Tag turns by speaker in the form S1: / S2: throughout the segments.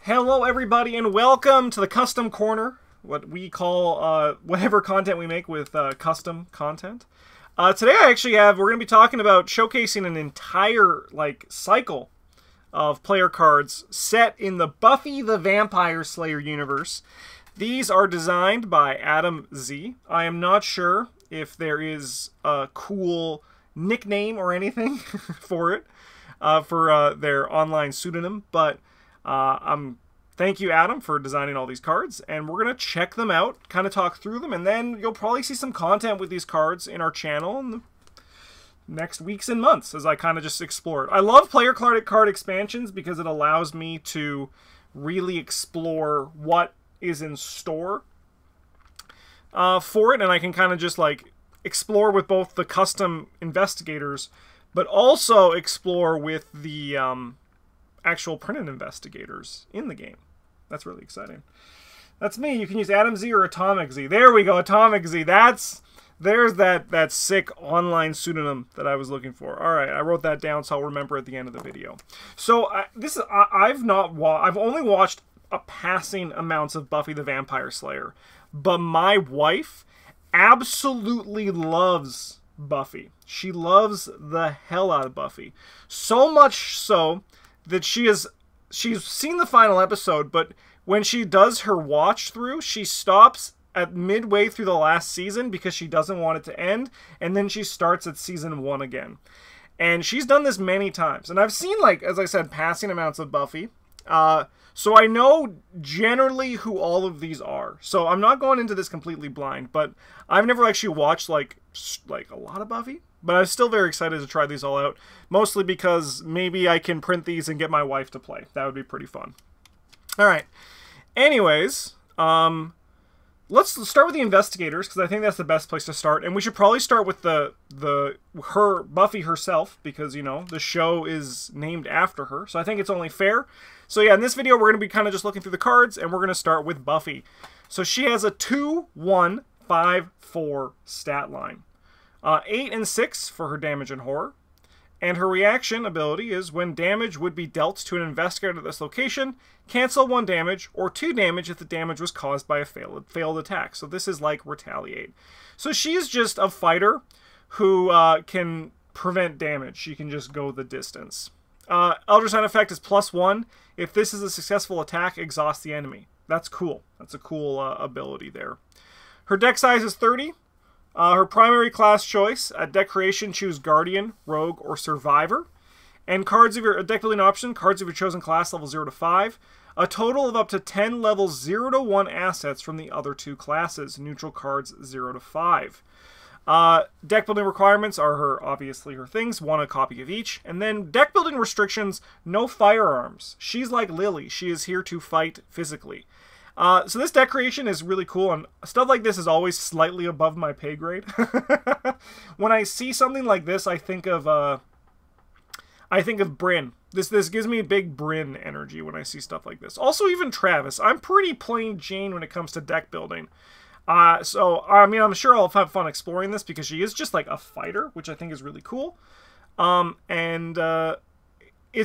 S1: Hello everybody and welcome to the Custom Corner, what we call whatever content we make with custom content. Today we're going to be talking about showcasing an entire cycle of player cards set in the Buffy the Vampire Slayer universe. These are designed by Adam Z. I am not sure if there is a cool nickname or anything for it, for their online pseudonym, but thank you, Adam, for designing all these cards, and we're going to check them out, kind of talk through them, and then you'll probably see some content with these cards in our channel in the next weeks and months as I kind of just explore it. I love player card expansions because it allows me to really explore what is in store for it, and I can kind of just explore with both the custom investigators, but also explore with the actual printed investigators in the game. That's really exciting. That's me. You can use Adam Z or Atomic Z. There we go, Atomic Z. There's that sick online pseudonym that I was looking for. All right, I wrote that down so I'll remember at the end of the video. So I've only watched a passing amounts of Buffy the Vampire Slayer, but my wife absolutely loves Buffy. She loves the hell out of Buffy, so much so that she's seen the final episode, but when she does her watch through, she stops at midway through the last season because she doesn't want it to end, and then she starts at season 1 again. And she's done this many times, and I've seen, as I said, passing amounts of Buffy, so I know generally who all of these are. So I'm not going into this completely blind, but I've never actually watched a lot of Buffy. But I'm still very excited to try these all out, mostly because maybe I can print these and get my wife to play. That would be pretty fun. All right. Anyways, let's start with the investigators, because I think that's the best place to start. And we should probably start with Buffy herself, because, you know, the show is named after her. So I think it's only fair. So yeah, in this video, we're going to be kind of just looking through the cards, and we're going to start with Buffy. So she has a 2-1-5-4 stat line. 8 and 6 for her damage and horror. And her reaction ability is when damage would be dealt to an investigator at this location, cancel 1 damage or 2 damage if the damage was caused by a failed attack. So this is like retaliate. So she's just a fighter who can prevent damage. She can just go the distance. Elder Sign effect is +1. If this is a successful attack, exhaust the enemy. That's cool. That's a cool ability there. Her deck size is 30. Her primary class choice, at deck creation, choose Guardian, Rogue, or Survivor. And cards of your deck building option, cards of your chosen class, level 0 to 5. A total of up to 10 level 0 to 1 assets from the other 2 classes. Neutral cards 0 to 5. Deck building requirements are obviously her things, 1 a copy of each. And then deck building restrictions, no firearms. She's like Lily. She is here to fight physically. So this deck creation is really cool, and stuff like this is always slightly above my pay grade. When I see something like this, I think of Bryn. This gives me big Bryn energy when I see stuff like this. Also, even Travis. I'm pretty plain Jane when it comes to deck building. So, I mean, I'm sure I'll have fun exploring this because she is just like a fighter, which I think is really cool. It's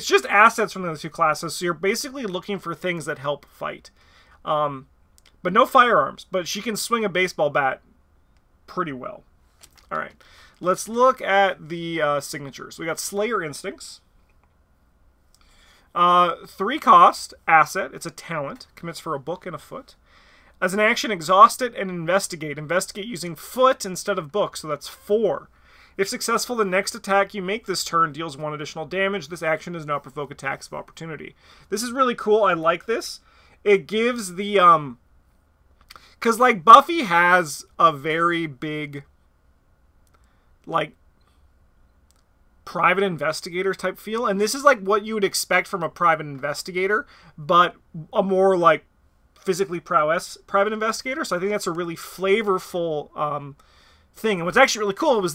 S1: just assets from the other 2 classes, so you're basically looking for things that help fight. But no firearms, but she can swing a baseball bat pretty well. All right, let's look at the signatures. We got Slayer Instincts. 3 cost, asset. It's a talent. Commits for a book and a foot. As an action, exhaust it and investigate. Investigate using foot instead of book, so that's 4. If successful, the next attack you make this turn deals 1 additional damage. This action does not provoke attacks of opportunity. This is really cool. I like this. It gives the, because, Buffy has a very big, private investigator type feel. And this is, what you would expect from a private investigator, but a more, physically prowess private investigator. So I think that's a really flavorful, thing. And what's actually really cool is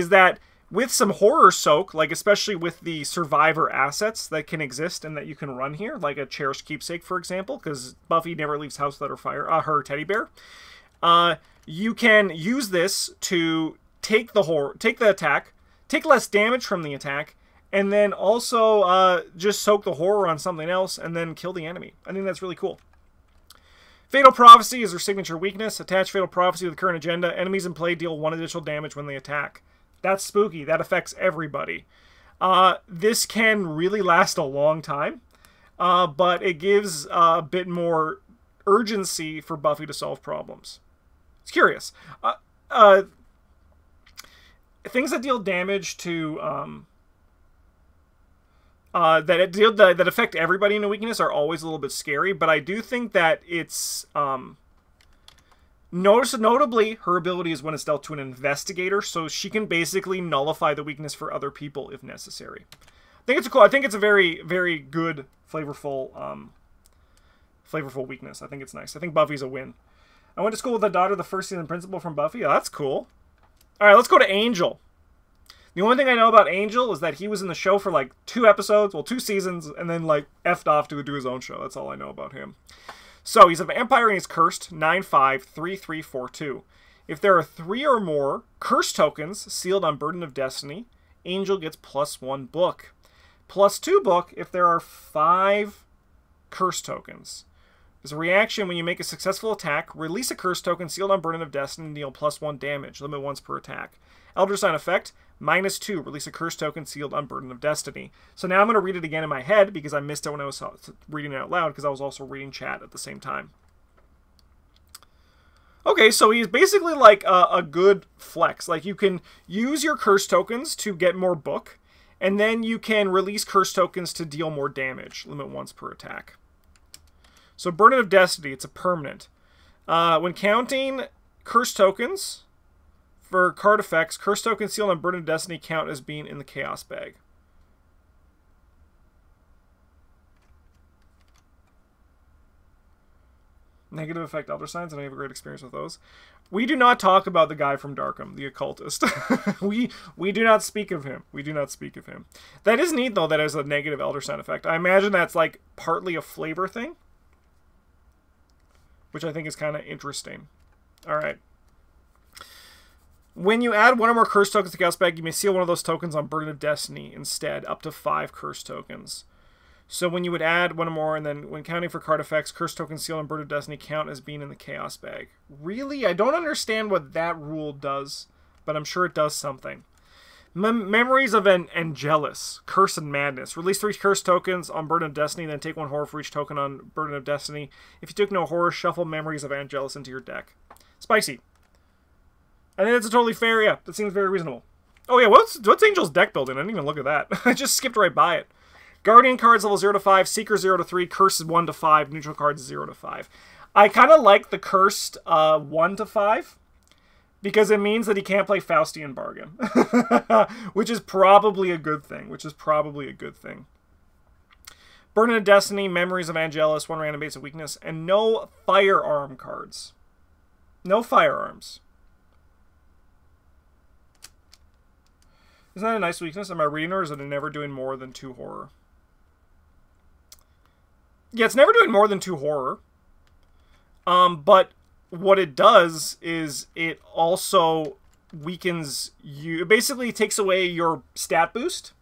S1: that with some horror soak, especially with the survivor assets that can exist and that you can run here, like a cherished keepsake, for example, because Buffy never leaves house without her teddy bear. You can use this to take the attack, take less damage from the attack, and then also just soak the horror on something else and then kill the enemy. I think that's really cool. Fatal Prophecy is her signature weakness. Attach Fatal Prophecy to the current agenda. Enemies in play deal 1 additional damage when they attack. That's spooky. That affects everybody. This can really last a long time, but it gives a bit more urgency for Buffy to solve problems. It's curious. Things that deal damage to that affect everybody in a weakness are always a little bit scary, but I do think that it's notably her ability is when it's dealt to an investigator, so she can basically nullify the weakness for other people if necessary. I think it's cool. I think it's a very, very good, flavorful weakness. I think it's nice. I think Buffy's a win. I went to school with a daughter, the first season principal from Buffy. Oh, that's cool. All right, let's go to Angel. The only thing I know about Angel is that he was in the show for like 2 episodes, well, 2 seasons, and then like effed off to do his own show. That's all I know about him. So he's a vampire and he's cursed. 9/5/3/3/4/2. If there are 3 or more curse tokens sealed on Burden of Destiny, Angel gets +1 book. +2 book if there are 5 curse tokens. As a reaction, when you make a successful attack, release a curse token sealed on Burden of Destiny and deal +1 damage. Limit once per attack. Elder Sign effect, -2. Release a curse token sealed on Burden of Destiny. So now I'm going to read it again in my head because I missed it when I was reading it out loud because I was also reading chat at the same time. Okay, so he's basically like a good flex. Like you can use your curse tokens to get more book, and then you can release curse tokens to deal more damage. Limit once per attack. So Burden of Destiny, it's a permanent. When counting curse tokens for card effects, curse tokens sealed on Burden of Destiny count as being in the Chaos bag. Negative effect Elder Signs, and I have a great experience with those. We do not talk about the guy from Arkham, the occultist. we do not speak of him. We do not speak of him. That is neat, though, that has a negative Elder Sign effect. I imagine that's like partly a flavor thing, which I think is kind of interesting. All right. When you add 1 or more curse tokens to Chaos Bag, you may seal one of those tokens on Burden of Destiny instead, up to 5 curse tokens. So when you would add 1 or more, and then when counting for card effects, curse tokens sealed on Burden of Destiny count as being in the Chaos Bag. Really? I don't understand what that rule does, but I'm sure it does something. Memories of an Angelus, Curse and Madness. Release 3 curse tokens on Burden of Destiny, then take 1 horror for each token on Burden of Destiny. If you took no horror, shuffle Memories of Angelus into your deck. Spicy. I think that's a totally fair, yeah, that seems very reasonable. Oh yeah, what's Angel's deck building? I didn't even look at that. I just skipped right by it. Guardian cards level 0 to 5, Seeker 0 to 3, Curse 1 to 5, neutral cards 0 to 5. I kind of like the Cursed 1 to 5, because it means that he can't play Faustian Bargain. Which is probably a good thing. Burden of Destiny, Memories of Angelus, 1 random base of weakness, and no firearm cards. No firearms. Isn't that a nice weakness? Am I reading her, or is it never doing more than 2 horror? Yeah, it's never doing more than 2 horror. But what it does is it also weakens you. It basically takes away your stat boost.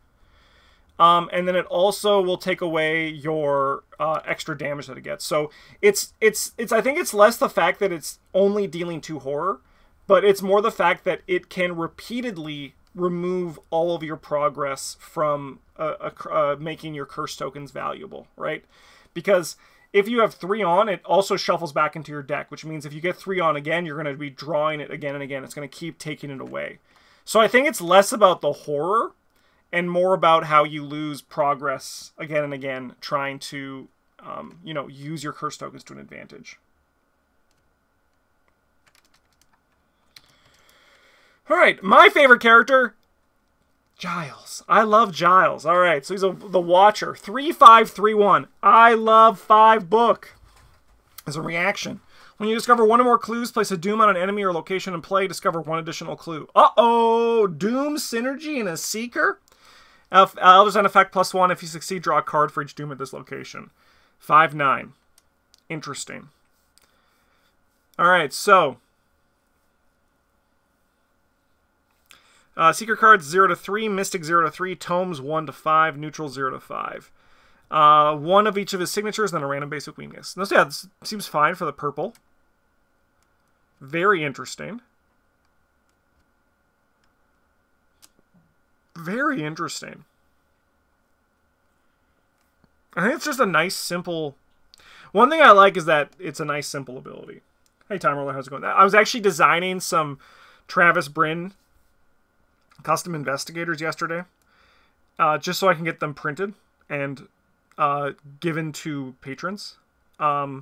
S1: And then it also will take away your extra damage that it gets. So it's I think it's less the fact that it's only dealing 2 horror, but it's more the fact that it can repeatedly remove all of your progress from making your curse tokens valuable, right? Because if you have 3 on, it also shuffles back into your deck, which means if you get 3 on again, you're going to be drawing it again and again. It's going to keep taking it away. So I think it's less about the horror and more about how you lose progress again and again trying to, you know, use your curse tokens to an advantage. All right, my favorite character, Giles. I love Giles. All right, so he's the Watcher. 3/5/3/1. I love 5 book. As a reaction, when you discover 1 or more clues, place a doom on an enemy or location in play. Discover 1 additional clue. Uh-oh! Doom synergy and a Seeker? Elder Sign effect +1. If you succeed, draw a card for each doom at this location. 5/9. Interesting. All right, so Secret cards 0 to 3, Mystic 0 to 3, Tomes 1 to 5, Neutral 0 to 5. One of each of his signatures, then a random basic weakness. This, yeah, this seems fine for the purple. Very interesting. Very interesting. I think it's just a nice, simple... One thing I like is that it's a nice, simple ability. Hey, Time Roller, how's it going? I was actually designing some Travis Bryn custom investigators yesterday, just so I can get them printed and given to patrons. My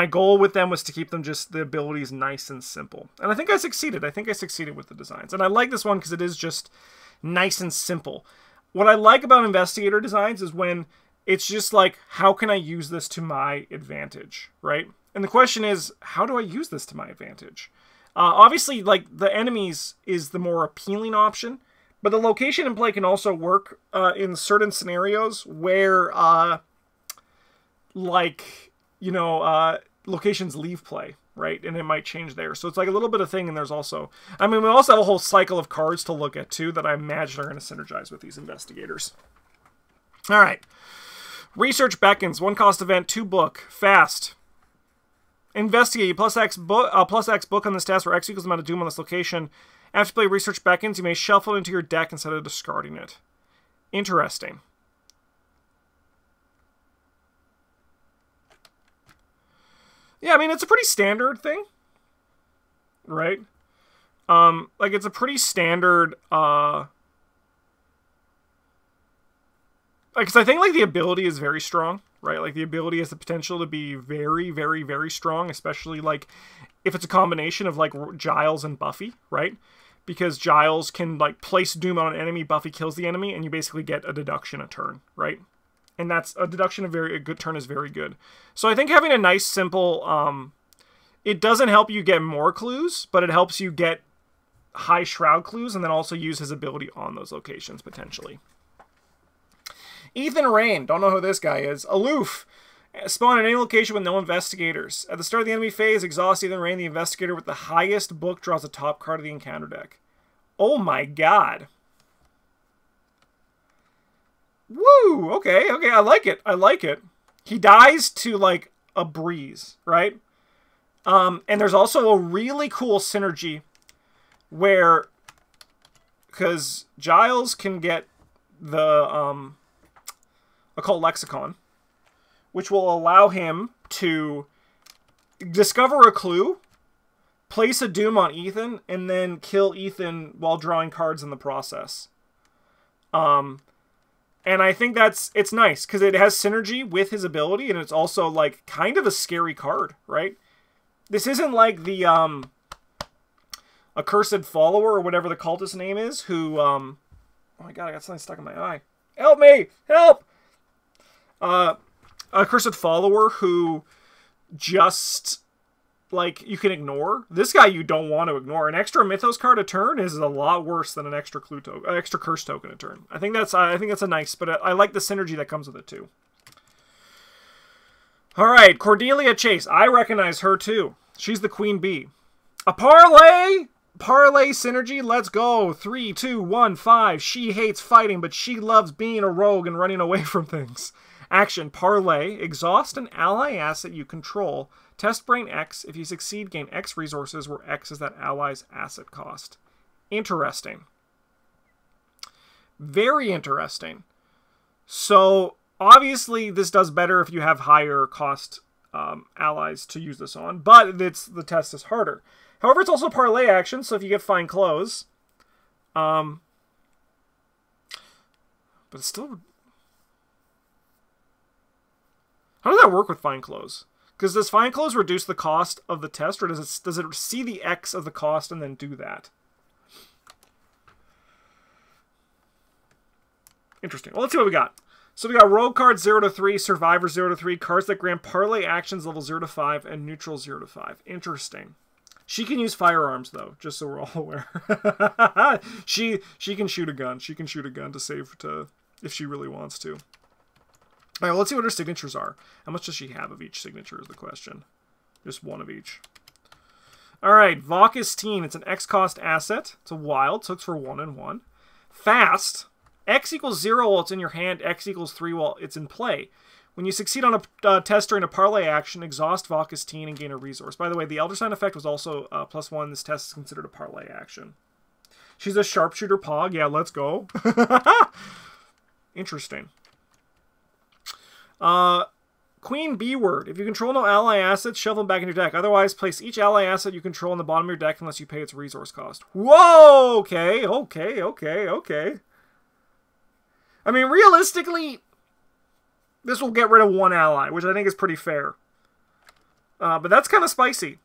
S1: goal with them was to keep them just the abilities nice and simple. And I think I succeeded. I think I succeeded with the designs. And I like this one because it is just nice and simple. What I like about investigator designs is when it's just like, how can I use this to my advantage, right? And the question is, how do I use this to my advantage? Obviously, like, the enemies is the more appealing option, but the location in play can also work in certain scenarios where, locations leave play, right? And it might change there. So it's like a little bit of thing, and there's also... I mean, we also have a whole cycle of cards to look at, too, that I imagine are going to synergize with these investigators. All right. Research beckons. 1 cost event, 2 book. Fast. Investigate. Plus X book on this test where X equals the amount of doom on this location. After you play Research Beckons, you may shuffle it into your deck instead of discarding it. Interesting. Yeah, I mean, it's a pretty standard thing, right? Like, it's a pretty standard, because I think, like, the ability is very strong, right? Like, the ability has the potential to be very, very, very strong, especially, like, if it's a combination of, like, Giles and Buffy, right? Because Giles can, like, place doom on an enemy, Buffy kills the enemy, and you basically get a deduction a turn, right? And that's a deduction, a good turn is very good. So I think having a nice, simple, it doesn't help you get more clues, but it helps you get high shroud clues, and then also use his ability on those locations, potentially. Ethan Rain, don't know who this guy is. Aloof. Spawn at any location with no investigators. At the start of the enemy phase, exhaust Ethan Rain, the investigator with the highest book draws the top card of the encounter deck. Oh my god. Woo! Okay, I like it. I like it. He dies to, like, a breeze, right? And there's also a really cool synergy where, because Giles can get the Occult Lexicon, which will allow him to discover a clue, place a doom on Ethan, and then kill Ethan while drawing cards in the process. And I think it's nice, because it has synergy with his ability, and it's also, like, kind of a scary card, right? This isn't like the, Accursed Follower, or whatever the cultist name is, who, oh my god, I got something stuck in my eye. Help me! Help! Accursed Follower, who just, like, you can ignore. This guy you don't want to ignore. An extra Mythos card a turn is a lot worse than an extra extra Curse token a turn. I think that's a nice, but I like the synergy that comes with it too. All right, Cordelia Chase. I recognize her too. She's the Queen Bee. A parlay synergy. Let's go. 3, 2, 1, 5. She hates fighting, but she loves being a rogue and running away from things. Action, parlay, exhaust an ally asset you control. Test Brain X. If you succeed, gain X resources, where X is that ally's asset cost. Interesting. Very interesting. So, obviously, this does better if you have higher cost allies to use this on, but the test is harder. However, it's also parlay action, so if you get Fine Clothes, but it's still... How does that work with Fine Clothes? Because does Fine Clothes reduce the cost of the test, or does it see the X of the cost and then do that? Interesting. Well, let's see what we got. So we got Rogue cards 0 to 3, Survivor 0 to 3, cards that grant parlay actions level 0 to 5, and neutral 0 to 5. Interesting. She can use firearms, though, just so we're all aware. she can shoot a gun. She can shoot a gun to save if she really wants to. All right, well, let's see what her signatures are. How much does she have of each signature is the question. Just one of each. All right, Vaucus-Teen. It's an X-cost asset. It's a wild. Hooks for 1 and 1. Fast. X equals 0 while it's in your hand. X equals 3 while it's in play. When you succeed on a test during a parlay action, exhaust Vaucus-Teen and gain a resource. By the way, the Elder Sign effect was also +1. This test is considered a parlay action. She's a sharpshooter pog. Yeah, let's go. Interesting. Queen B-word. If you control no ally assets, shuffle them back in your deck. Otherwise, place each ally asset you control on the bottom of your deck unless you pay its resource cost. Whoa! Okay. I mean, realistically, this will get rid of one ally, which I think is pretty fair. But that's kind of spicy.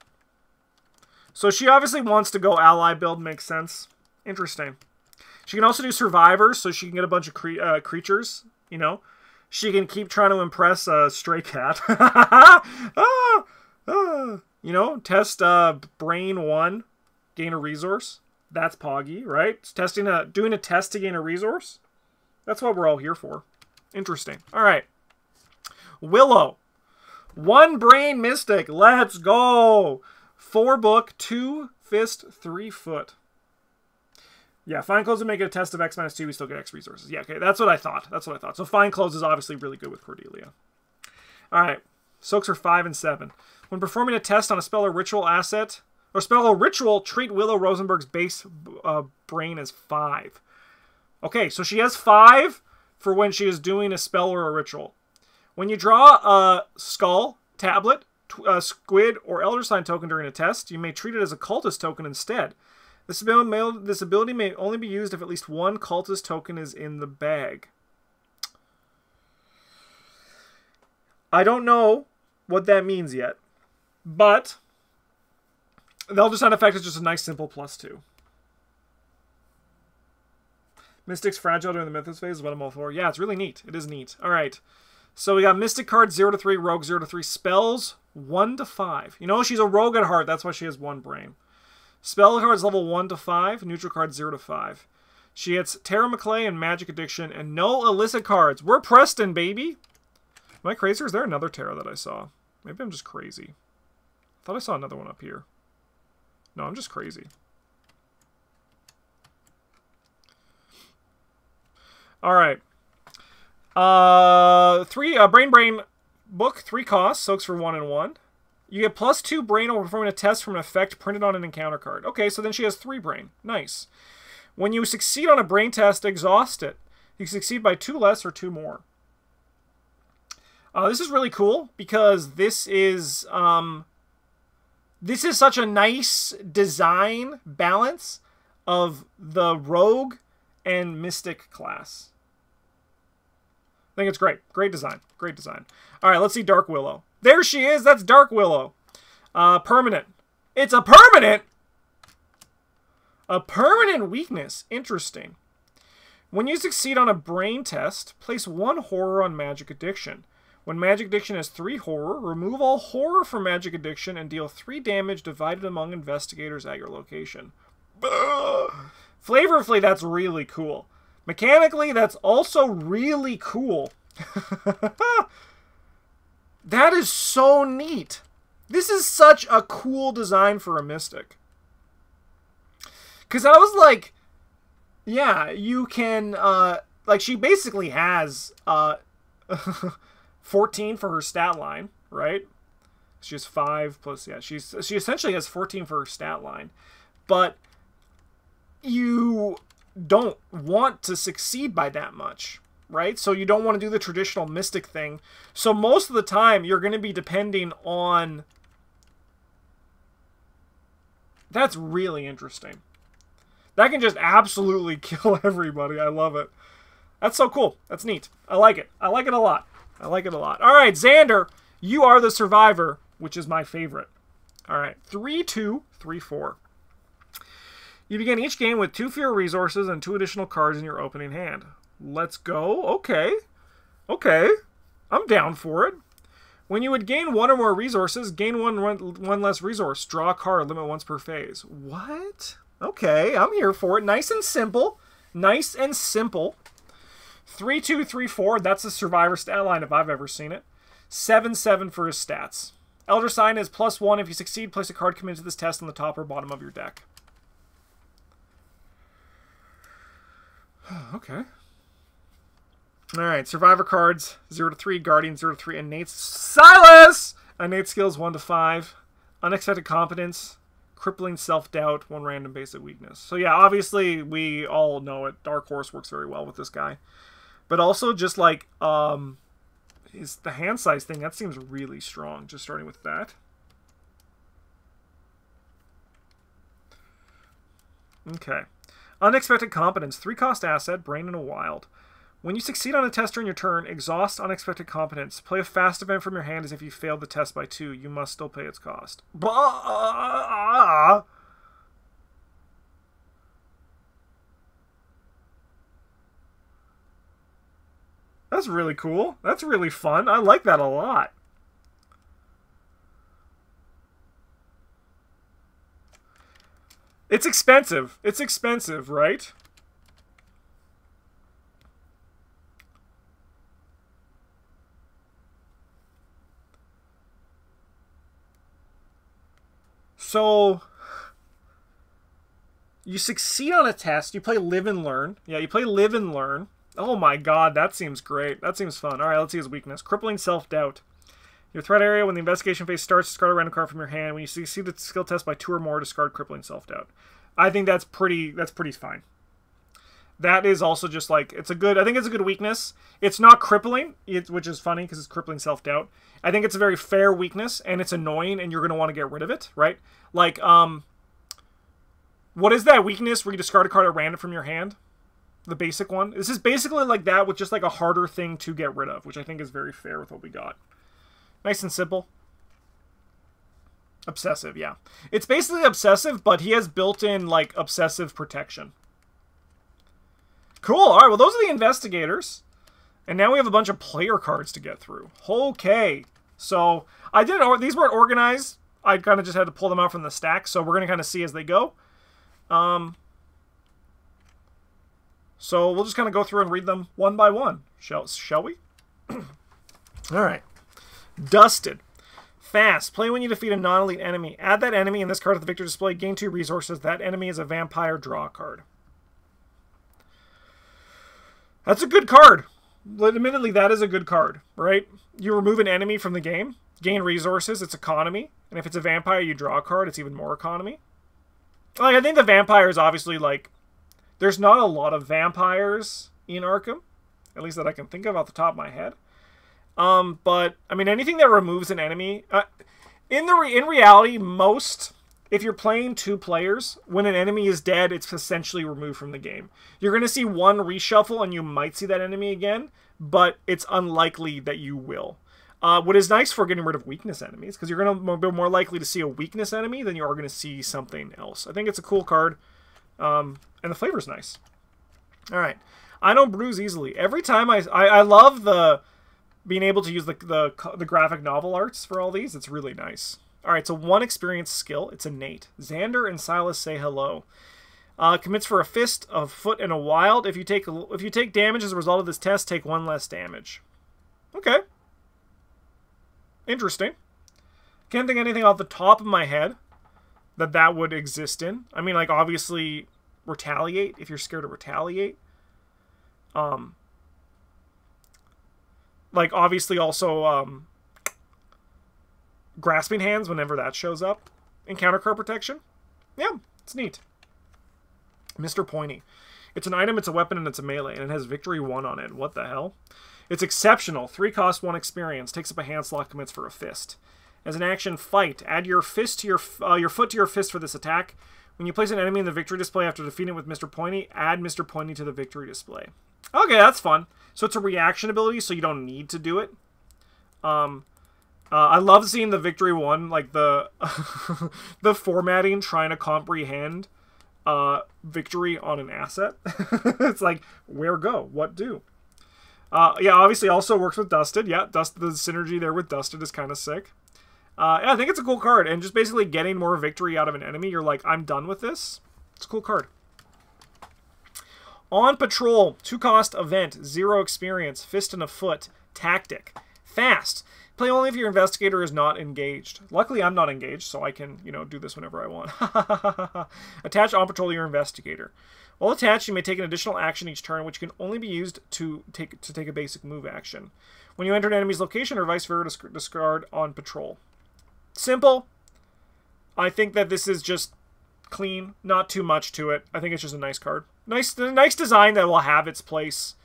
S1: So she obviously wants to go ally build. Makes sense. Interesting. She can also do survivors, so she can get a bunch of creatures, you know. She can keep trying to impress a stray cat. You know, test brain 1, gain a resource. That's poggy, right? It's doing a test to gain a resource. That's what we're all here for. Interesting. All right. Willow. 1 brain mystic. Let's go. 4 book, 2 fist, 3 foot. Yeah, Fine Clothes would make it a test of X-2. We still get X resources. Yeah, okay, that's what I thought. So Fine Clothes is obviously really good with Cordelia. All right. Soaks are 5 and 7. When performing a test on a spell or ritual asset, or spell or ritual, treat Willow Rosenberg's base brain as 5. Okay, so she has 5 for when she is doing a spell or a ritual. When you draw a skull, tablet, squid, or Elder Sign token during a test, you may treat it as a cultist token instead. This ability may only be used if at least 1 cultist token is in the bag. I don't know what that means yet, but the Elder Sign effect is just a nice simple +2. Mystic's fragile during the Mythos phase is what I'm all for. Yeah, it's really neat. It is neat. All right. So we got Mystic cards 0 to 3, Rogue 0 to 3, spells 1 to 5. You know, she's a rogue at heart. That's why she has 1 brain. Spell cards level 1 to 5, neutral cards 0 to 5. She hits Tara McClay and Magic Addiction, and no illicit cards. We're Preston, baby. Am I crazy, or is there another Tara that I saw? Maybe I'm just crazy. I thought I saw another one up here. No, I'm just crazy. All right. 3 Brain book, 3 costs, soaks for 1 and 1. You get +2 brain while performing a test from an effect printed on an encounter card. Okay, so then she has 3 brain. Nice. When you succeed on a brain test, exhaust it. You succeed by 2 less or 2 more. This is really cool because this is such a nice design balance of the rogue and mystic class. I think it's great. Great design. Great design. All right, let's see Dark Willow. There she is. That's Dark Willow. Permanent. It's a permanent? A permanent weakness. Interesting. When you succeed on a brain test, place 1 horror on Magic Addiction. When Magic Addiction has 3 horror, remove all horror from Magic Addiction and deal 3 damage divided among investigators at your location. Flavorfully, that's really cool. Mechanically, that's also really cool. That is so neat. This is such a cool design for a Mystic. Because I was like, yeah, you can, like, she basically has 14 for her stat line, right? She has 5 plus, yeah, she essentially has 14 for her stat line. But you don't want to succeed by that much, right? So you don't want to do the traditional Mystic thing. So most of the time, you're going to be depending on... That's really interesting. That can just absolutely kill everybody. I love it. That's so cool. That's neat. I like it. I like it a lot. I like it a lot. All right, Xander, you are the survivor, which is my favorite. All right, 3-2, 3-4. You begin each game with 2 fewer resources and 2 additional cards in your opening hand. Let's go. Okay. Okay. I'm down for it. When you would gain 1 or more resources, gain one less resource. Draw a card, limit once per phase. What? Okay, I'm here for it. Nice and simple. Nice and simple. 3-2, 3-4. That's a survivor stat line if I've ever seen it. 7-7 for his stats. Elder Sign is +1. If you succeed, place a card committed to this test on the top or bottom of your deck. Okay. Alright, Survivor cards, 0 to 3, Guardian 0 to 3, Innate Silas! Innate skills 1 to 5. Unexpected competence, crippling self-doubt, 1 random basic weakness. So yeah, obviously we all know it. Dark Horse works very well with this guy. But also just like is the hand size thing, that seems really strong, just starting with that. Okay. Unexpected competence, 3-cost asset, Brain in a Wild. When you succeed on a test during your turn, exhaust unexpected competence. Play a fast event from your hand as if you failed the test by 2. You must still pay its cost. Bah! That's really cool. That's really fun. I like that a lot. It's expensive. It's expensive, right? So, you succeed on a test. You play Live and Learn. Yeah, you play Live and Learn. Oh my god, that seems great. That seems fun. Alright, let's see his weakness. Crippling self-doubt. Your threat area, when the investigation phase starts, discard a random card from your hand. When you succeed the skill test by 2 or more, discard crippling self-doubt. I think that's pretty fine. That is also just like, it's a good, I think it's a good weakness. It's not crippling, which is funny because it's crippling self-doubt. I think it's a very fair weakness, and it's annoying, and you're going to want to get rid of it, right? Like, what is that weakness where you discard a card at random from your hand? The basic one. This is basically like that with just like a harder thing to get rid of, which I think is very fair with what we got. Nice and simple. Obsessive, yeah. It's basically obsessive, but he has built-in like obsessive protection. Cool. All right, well, those are the investigators. And now we have a bunch of player cards to get through. Okay. So, these weren't organized. I kind of just had to pull them out from the stack, so we're going to kind of see as they go. So we'll just kind of go through and read them one by one. Shall we? All right. Dusted. Fast. Play when you defeat a non-elite enemy. Add that enemy in this card to the victory display. Gain 2 resources. That enemy is a vampire. Draw a card. That's a good card. Admittedly, that is a good card, right? You remove an enemy from the game. Gain resources. It's economy. And if it's a vampire, you draw a card. It's even more economy. Like, I think the vampire is obviously, like, there's not a lot of vampires in Arkham. At least that I can think of off the top of my head. But, I mean, anything that removes an enemy... in reality, if you're playing 2 players, when an enemy is dead, it's essentially removed from the game. You're going to see one reshuffle, and you might see that enemy again, but it's unlikely that you will. What is nice for getting rid of weakness enemies, because you're going to be more likely to see a weakness enemy than you are going to see something else. I think it's a cool card, and the flavor's nice. All right. I don't bruise easily. Every time I love being able to use the graphic novel arts for all these. It's really nice. All right, so 1 experience skill. It's innate. Xander and Silas say hello. Commits for a fist, a foot, and a wild. If you take damage as a result of this test, take 1 less damage. Okay. Interesting. Can't think of anything off the top of my head that would exist in. I mean, like, obviously, retaliate, if you're scared to retaliate. Like, obviously, also, grasping hands whenever that shows up. Encounter card protection. Yeah, it's neat. Mr. Pointy. It's an item, it's a weapon, and it's a melee, and it has victory 1 on it. What the hell? It's exceptional. 3 cost, 1 experience. Takes up a hand slot, commits for a fist. As an action, fight. Add your fist to your foot to your fist for this attack. When you place an enemy in the victory display after defeating it with Mr. Pointy, add Mr. Pointy to the victory display. Okay, that's fun. So it's a reaction ability, so you don't need to do it. I love seeing the victory 1, like the the formatting trying to comprehend victory on an asset. It's like, where go? What do? Yeah, obviously also works with Dusted. Yeah, the synergy there with Dusted is kind of sick. Yeah, I think it's a cool card. And just basically getting more victory out of an enemy, you're like, I'm done with this. It's a cool card. On Patrol, 2 cost event, 0 experience, fist and a foot, tactic. Fast. Play only if your investigator is not engaged. Luckily, I'm not engaged, so I can, you know, do this whenever I want. Attach on patrol to your investigator. While attached, you may take an additional action each turn, which can only be used to take a basic move action. When you enter an enemy's location or vice versa, discard on patrol. Simple. I think that this is just clean, not too much to it. I think it's just a nice card. Nice design that will have its place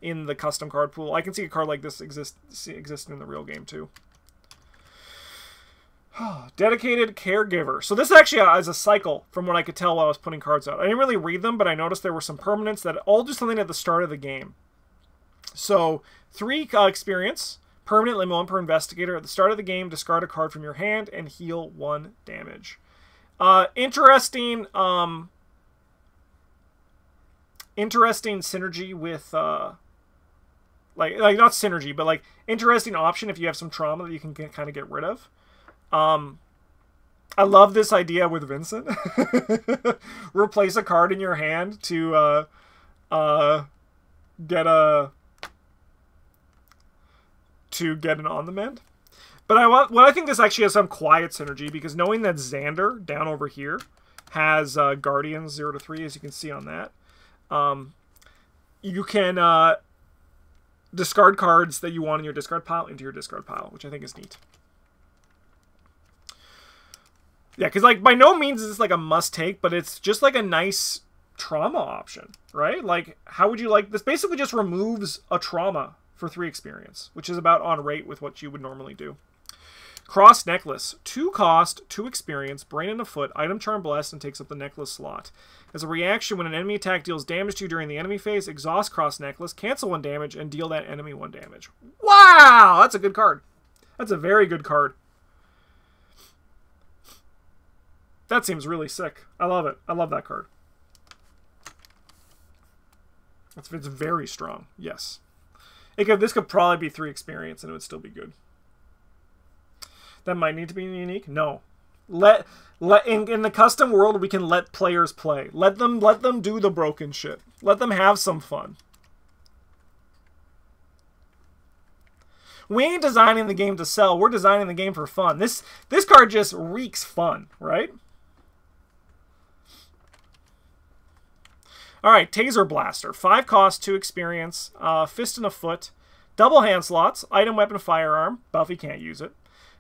S1: in the custom card pool. I can see a card like this existing in the real game too. Dedicated caregiver. So this actually is a cycle from what I could tell while I was putting cards out. I didn't really read them, but I noticed there were some permanents that all do something at the start of the game. So 3 experience, permanent, limit 1 per investigator. At the start of the game, discard a card from your hand and heal 1 damage. Interesting synergy with like not synergy, but like interesting option if you have some trauma that you can kind of get rid of. I love this idea with Vincent. Replace a card in your hand to get an on the mend. But I think this actually has some quiet synergy, because knowing that Xander down over here has Guardians 0 to 3, as you can see on that, you can discard cards that you want in your discard pile into your discard pile, which I think is neat. Yeah, because like by no means is this like a must-take, but it's just like a nice trauma option, right? Like, how would you like this? Basically just removes a trauma for 3 experience, which is about on rate with what you would normally do. Cross Necklace. 2 cost, 2 experience, brain and a foot, item charm blessed, and takes up the necklace slot. As a reaction, when an enemy attack deals damage to you during the enemy phase, exhaust Cross Necklace, cancel 1 damage, and deal that enemy 1 damage. Wow! That's a good card. That's a very good card. That seems really sick. I love it. I love that card. It's very strong. Yes. This could probably be 3 experience and it would still be good. That might need to be unique. No. In the custom world, we can let players play. Let them do the broken shit. Let them have some fun. We ain't designing the game to sell. We're designing the game for fun. This card just reeks fun, right? Alright, Taser Blaster. 5 cost, 2 experience, fist and a foot, double hand slots, item, weapon, firearm. Buffy can't use it.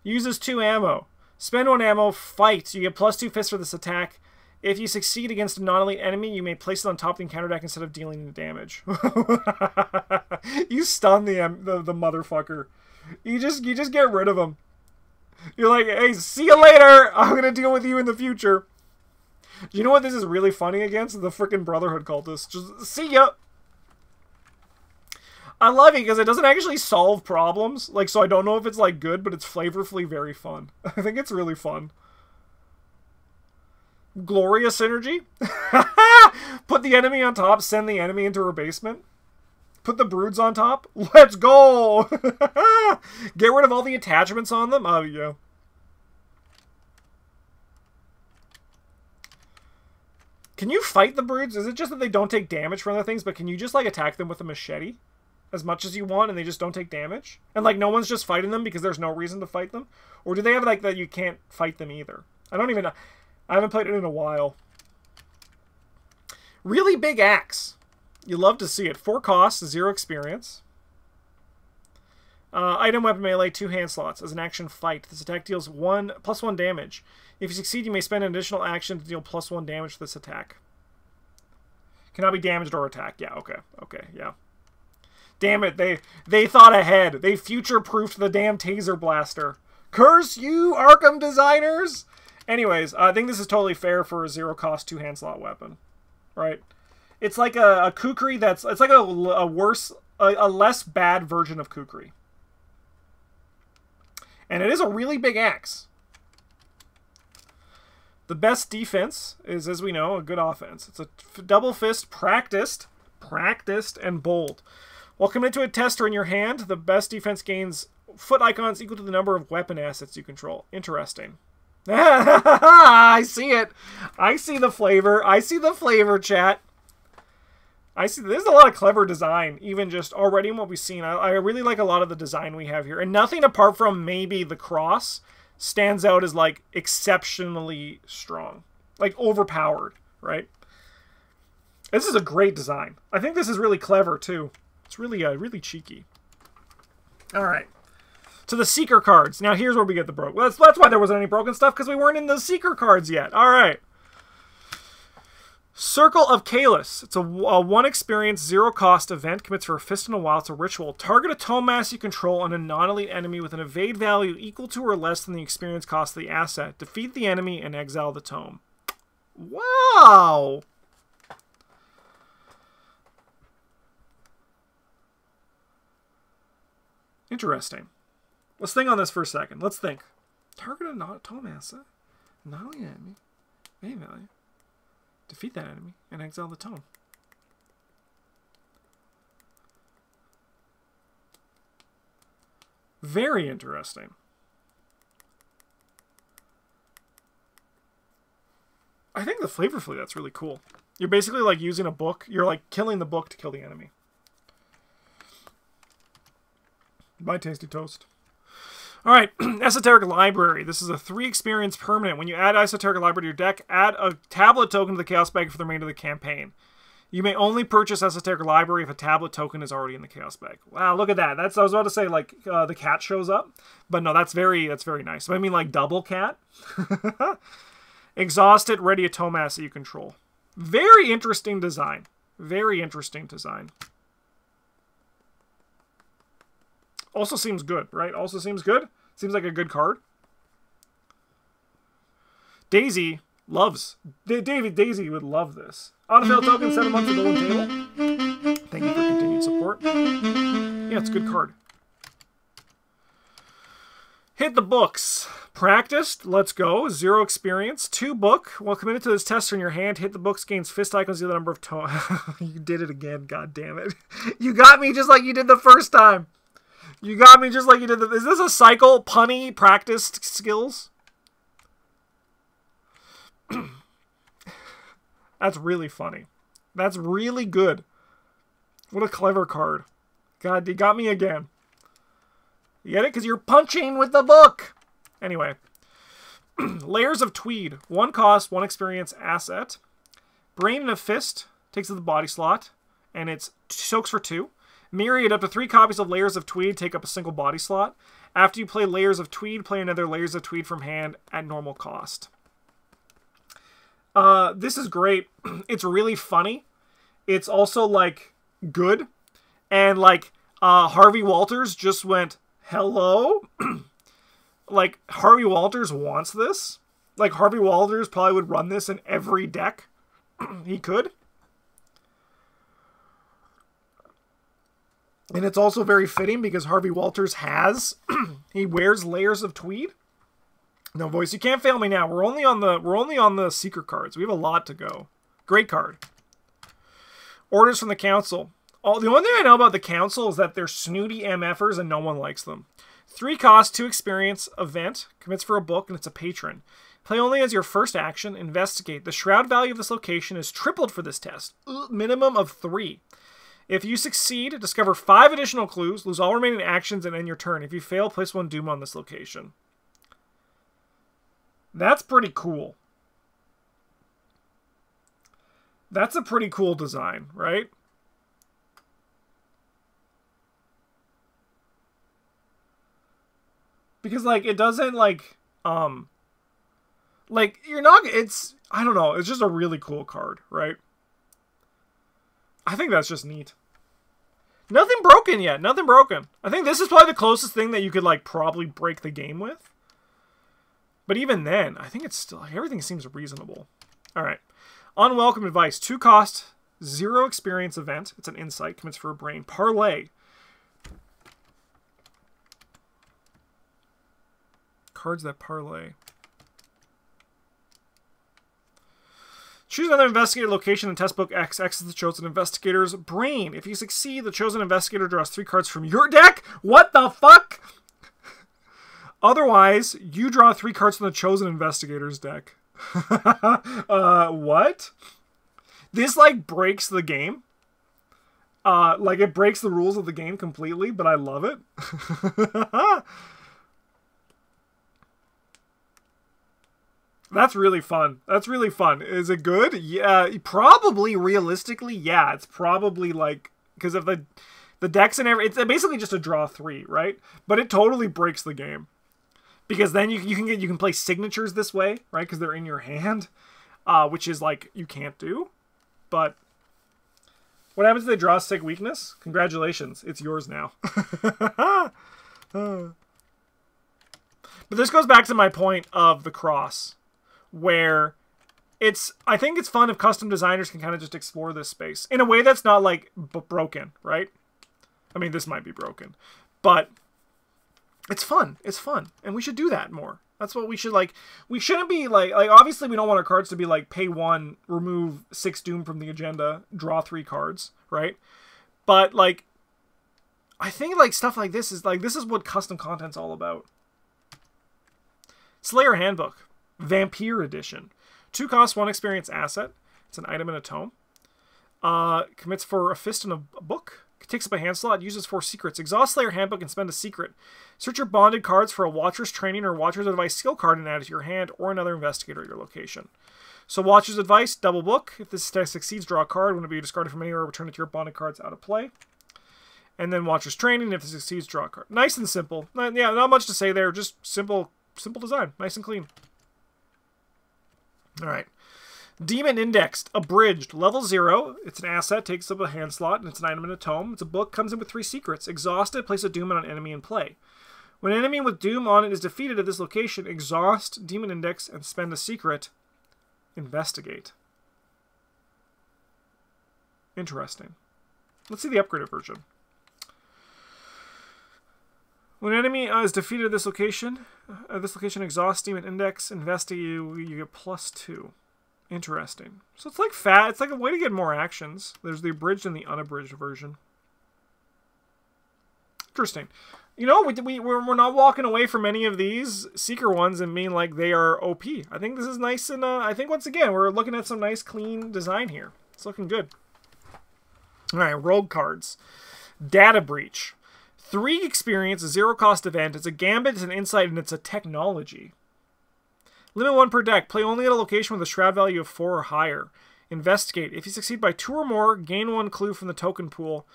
S1: Uses 2 ammo. Spend 1 ammo, fight. You get +2 fists for this attack. If you succeed against a non-elite enemy, you may place it on top of the encounter deck instead of dealing damage. You stun the motherfucker. You just get rid of him. You're like, hey, see you later. I'm gonna deal with you in the future. You know what this is really funny against? The frickin' Brotherhood cultists. Just see ya. I love it because it doesn't actually solve problems. Like, so I don't know if it's like good, but it's flavorfully very fun. I think it's really fun. Gloria synergy. Put the enemy on top, send the enemy into her basement. Put the broods on top. Let's go. Get rid of all the attachments on them. Oh, yeah. Can you fight the broods? Is it just that they don't take damage from other things, but can you just like attack them with a machete as much as you want and they just don't take damage? And like no one's just fighting them because there's no reason to fight them? Or do they have like that you can't fight them either? I don't even know. I haven't played it in a while. Really big axe. You love to see it. 4 costs, 0 experience. Item, weapon, melee, 2 hand slots. As an action, fight. This attack deals +1 damage. If you succeed, you may spend an additional action to deal +1 damage to this attack. Cannot be damaged or attacked. Yeah, okay. Okay, yeah. Damn it, they thought ahead. They future-proofed the damn Taser Blaster. Curse you, Arkham designers! Anyways, I think this is totally fair for a 0 cost 2 hand slot weapon. Right? It's like a kukri that's... It's like a less bad version of kukri. And it is a really big axe. The best defense is, as we know, a good offense. It's a double fist, practiced, and bold. While committed to a tester in your hand, the best defense gains foot icons equal to the number of weapon assets you control. Interesting. I see it. I see the flavor. I see the flavor, chat. I see there's a lot of clever design, even just already in what we've seen. I really like a lot of the design we have here. And nothing apart from maybe the cross stands out as, like, exceptionally strong. Like, overpowered, right? This is a great design. I think this is really clever, too. It's really, really cheeky. All right. To the Seeker cards. Now, here's where we get the broke. That's why there wasn't any broken stuff, because we weren't in the Seeker cards yet. All right. Circle of Kalis. It's a 1 experience, 0 cost event. Commits for a fist in a while. It's a ritual. Target a tome mass you control on a non-elite enemy with an evade value equal to or less than the experience cost of the asset. Defeat the enemy and exile the tome. Wow! Interesting. Let's think on this for a second. Let's think. Target a tome asset. Non-elite enemy. Evade value. Defeat that enemy and exile the tome. Very interesting. I think the flavorfully that's really cool. You're basically like using a book. You're like killing the book to kill the enemy. Bye, tasty toast. All right, Esoteric Library. This is a 3 experience permanent. When you add Esoteric Library to your deck, add a tablet token to the Chaos Bag for the remainder of the campaign. You may only purchase Esoteric Library if a tablet token is already in the Chaos Bag. Wow, look at that. I was about to say, like, the cat shows up. But no, that's very nice. I mean, like, double cat. Exhaust it, ready a tome mass that you control. Very interesting design. Very interesting design. Also seems good, right? Also seems good. Seems like a good card. Daisy loves. Daisy would love this. Autofill token, 7 months of golden table. Thank you for continued support. Yeah, it's a good card. Hit the books. Practiced. Let's go. 0 experience. 2 book. While committed to this test in your hand, hit the books, gains fist icons, the number of tone. You did it again. God damn it. You got me just like you did the first time. You got me just like you did. Is this a cycle? Punny practiced skills? That's really funny. That's really good. What a clever card. God, you got me again. You get it? Because you're punching with the book. Anyway. Layers of Tweed. 1 cost, 1 experience asset. Brain in a Fist. Takes to the body slot. And it's soaks for 2. Myriad, up to 3 copies of Layers of Tweed take up a single body slot. After you play Layers of Tweed, play another Layers of Tweed from hand at normal cost. This is great. It's really funny. It's also, like, good. And, like, Harvey Walters just went, hello? Like, Harvey Walters wants this. Like, Harvey Walters probably would run this in every deck he could. And it's also very fitting because Harvey Walters has he wears Layers of Tweed. No voice, you can't fail me now. We're only on the Seeker cards. We have a lot to go. Great card. Orders from the Council. The only thing I know about the Council is that they're snooty MFers and no one likes them. 3 cost, 2 experience, event, commits for a book, and it's a patron. Play only as your first action, investigate. The shroud value of this location is tripled for this test. Minimum of 3. If you succeed, discover 5 additional clues, lose all remaining actions, and end your turn. If you fail, place 1 doom on this location. That's pretty cool. That's a pretty cool design, right? Because, like, it doesn't, like, you're not, it's, I don't know, it's just a really cool card, right? I think that's just neat. Nothing broken yet. Nothing broken. I think this is probably the closest thing that you could, like, probably break the game with. But even then, I think it's still, like, everything seems reasonable. All right. Unwelcome Advice. 2 cost, 0 experience event. It's an insight. Commits for a brain. Parlay. Cards that parlay. Choose another investigator location in test book X. X is the chosen investigator's brain. If you succeed, the chosen investigator draws 3 cards from your deck. What the fuck? Otherwise, you draw 3 cards from the chosen investigator's deck. What? This, like, breaks the game. Like, it breaks the rules of the game completely, but I love it. That's really fun. That's really fun. Is it good? Yeah, probably, realistically, yeah. It's probably, like, because of the decks and everything. It's basically just a draw 3, right? But it totally breaks the game. Because then you can play signatures this way, right? Because they're in your hand, which is, like, you can't do. But what happens if they draw stick weakness? Congratulations, it's yours now. But this goes back to my point of the cross, where I think it's fun if custom designers can kind of just explore this space in a way that's not, like, broken, right? I mean, this might be broken, but it's fun. It's fun, and we should do that more. That's what we should, like. We shouldn't be like obviously we don't want our cards to be like pay 1, remove 6 doom from the agenda, draw 3 cards, right? But, like, I think, like, stuff like this is what custom content's all about. Slayer Handbook, Vampire Edition. 2 cost, 1 experience asset. It's an item in a tome. Commits for a fist and a book. Takes up a hand slot, uses 4 secrets. Exhaust Slayer Handbook and spend a secret. Search your bonded cards for a Watcher's Training or Watcher's Advice skill card and add it to your hand, or another investigator at your location. So Watcher's Advice, double book. If this test succeeds, draw a card. When it be discarded from anywhere, return it to your bonded cards out of play. And then Watcher's Training. If this succeeds, draw a card. Nice and simple. Yeah, not much to say there. Just simple design. Nice and clean. Alright. Demon Indexed, Abridged, level 0. It's an asset, takes up a hand slot, and it's an item in a tome. It's a book, comes in with 3 secrets. Exhaust it, place a doom on an enemy in play. When an enemy with doom on it is defeated at this location, exhaust Demon Index and spend a secret. Investigate. Interesting. Let's see the upgraded version. When an enemy is defeated at this location, exhaust Demon Index, investigate, you get +2. Interesting. So it's like it's like a way to get more actions. There's the abridged and the unabridged version. Interesting. You know, we're not walking away from any of these Seeker ones and being like they are OP. I think this is nice, and I think once again we're looking at some nice clean design here. It's looking good. All right, rogue cards. Data Breach. 3 experience, 0 cost event. It's a gambit, it's an insight, and it's a technology. Limit 1 per deck. Play only at a location with a shroud value of 4 or higher. Investigate. If you succeed by 2 or more, gain 1 clue from the token pool.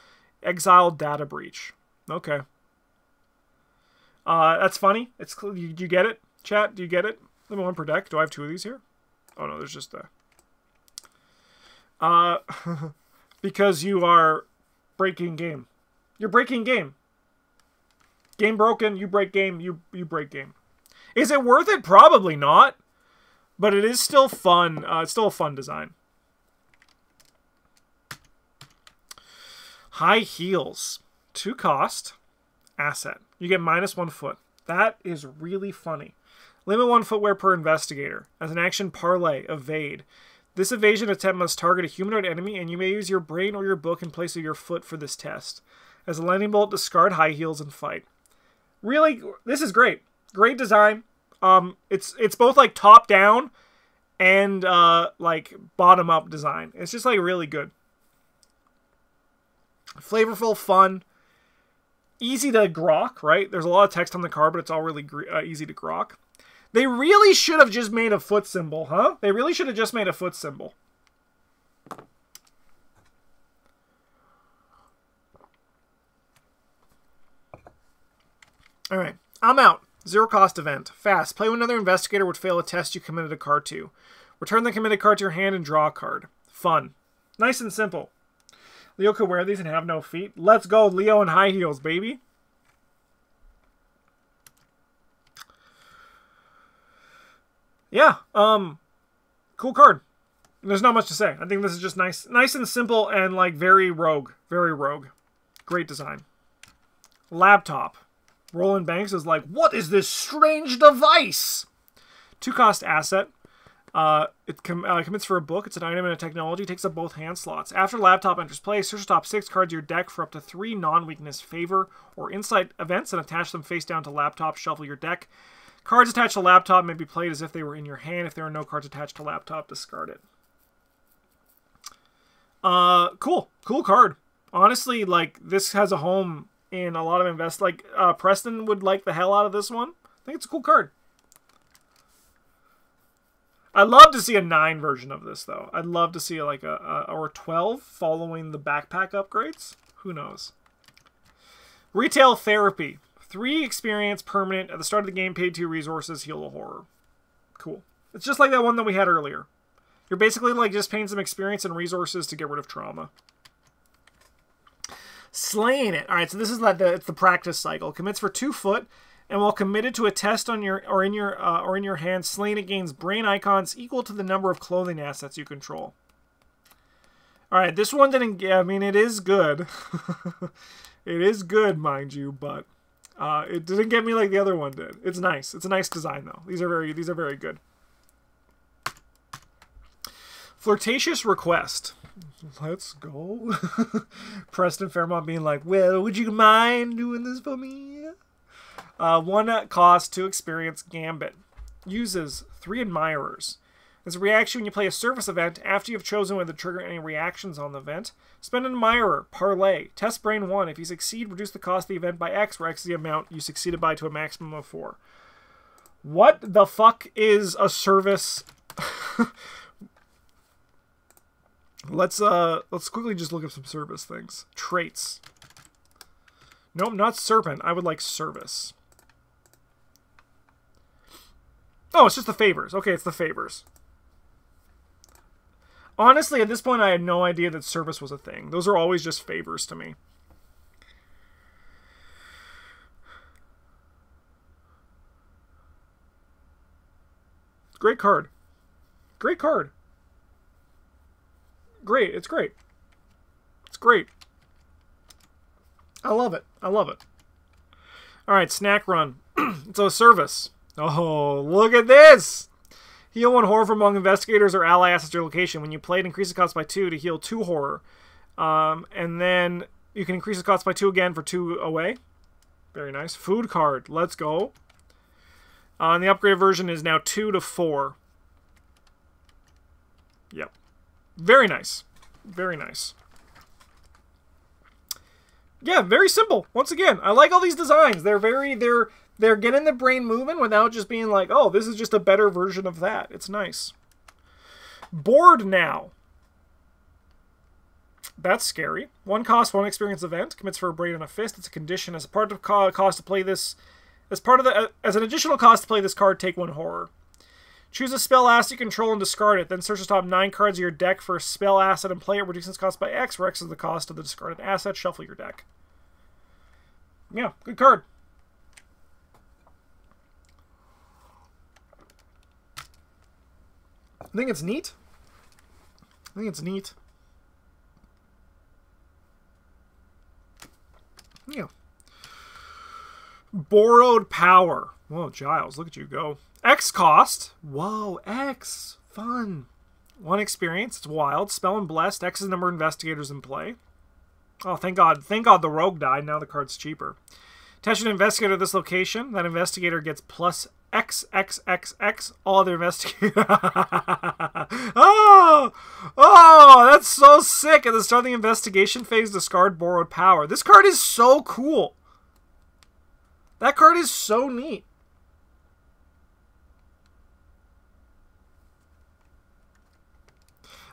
S1: Exile Data Breach. Okay. That's funny. It's do you get it, chat? Do you get it? Limit 1 per deck. Do I have 2 of these here? Oh no, there's just because you are breaking game. You're breaking game. Game broken. You break game. You break game. Is it worth it? Probably not. But it is still fun. It's still a fun design. High Heels. 2 cost. Asset. You get -1 foot. That is really funny. Limit 1 footwear per investigator. As an action, parlay. Evade. This evasion attempt must target a humanoid enemy, and you may use your brain or your book in place of your foot for this test. As a lightning bolt, discard high heels and fight. Really, this is great. Great design. It's both like top down and like bottom up design. It's just like really good. Flavorful, fun, easy to grok, right? There's a lot of text on the card, but it's all really easy to grok. They really should have just made a foot symbol, huh? They really should have just made a foot symbol. All right, I'm out. 0 cost event. Fast. Play when another investigator would fail a test you committed a card to. Return the committed card to your hand and draw a card. Fun. Nice and simple. Leo could wear these and have no feet. Let's go, Leo in high heels, baby. Yeah, cool card. There's not much to say. I think this is just nice and simple and like very rogue. Very rogue. Great design. Laptop. Roland Banks is like, what is this strange device? 2 cost asset. It commits for a book. It's an item and a technology. Takes up both hand slots. After laptop enters play, search the top 6 cards of your deck for up to 3 non-weakness, favor, or insight events and attach them face down to laptop. Shuffle your deck. Cards attached to laptop may be played as if they were in your hand. If there are no cards attached to laptop, discard it. Cool. Cool card. Honestly, like, this has a home in a lot of like, Preston would like the hell out of this one. I think it's a cool card. I'd love to see a 9 version of this, though. I'd love to see, like, or 12 following the backpack upgrades. Who knows? Retail Therapy. 3 experience permanent. At the start of the game, pay 2 resources, heal a horror. Cool. It's just like that one that we had earlier. You're basically, like, just paying some experience and resources to get rid of trauma. Slaying It. Alright, so this is like it's the practice cycle. Commits for 2 foot, and while committed to a test on your in your hand, Slaying It gains brain icons equal to the number of clothing assets you control. Alright, this one didn't get, I mean, it is good. It is good, mind you, but it didn't get me like the other one did. It's nice. It's a nice design, though. These are very good. Flirtatious Request. Let's go. Preston Fairmont being like, well, would you mind doing this for me? 1 cost, 2 experience, Gambit. Uses 3 admirers. As a reaction when you play a service event, after you've chosen whether to trigger any reactions on the event, spend an admirer, parlay, test brain 1. If you succeed, reduce the cost of the event by X, where X is the amount you succeeded by to a maximum of 4. What the fuck is a service? Let's quickly just look up some service things. Traits. Nope, not serpent. I would like service. Oh, it's just the favors. Okay, it's the favors. Honestly, at this point, I had no idea that service was a thing. Those are always just favors to me. Great card. Great card. Great. It's great. It's great. I love it. I love it. Alright, Snack Run. It's a service. Oh, look at this! Heal 1 horror from among investigators or ally assets at your location. When you play it, increase the cost by 2 to heal 2 horror. And then you can increase the cost by 2 again for 2 away. Very nice. Food card. Let's go. And the upgraded version is now 2 to 4. Yep. Very nice. Very nice. Yeah, very simple. Once again, I like all these designs. They're getting the brain moving without just being like, oh, this is just a better version of that. It's nice. Bored Now. That's scary. 1 cost, 1 experience event. Commits for a brain and a fist. It's a condition. As a part of cost to play this, as an additional cost to play this card, take 1 horror. Choose a spell asset you control and discard it. Then search the top 9 cards of your deck for a spell asset and play it. Reducing its cost by X, where X is the cost of the discarded asset. Shuffle your deck. Yeah, good card. I think it's neat. I think it's neat. Yeah. Borrowed Power. Whoa, Giles, look at you go. X cost. Whoa, X. Fun. 1 experience. It's wild. Spell and Blessed. X is the number of investigators in play. Oh, thank God. Thank God the rogue died. Now the card's cheaper. Attach an investigator at this location. That investigator gets plus XXXX. All other investigators. Oh, that's so sick. At the start of the investigation phase, discard Borrowed Power. This card is so cool. That card is so neat.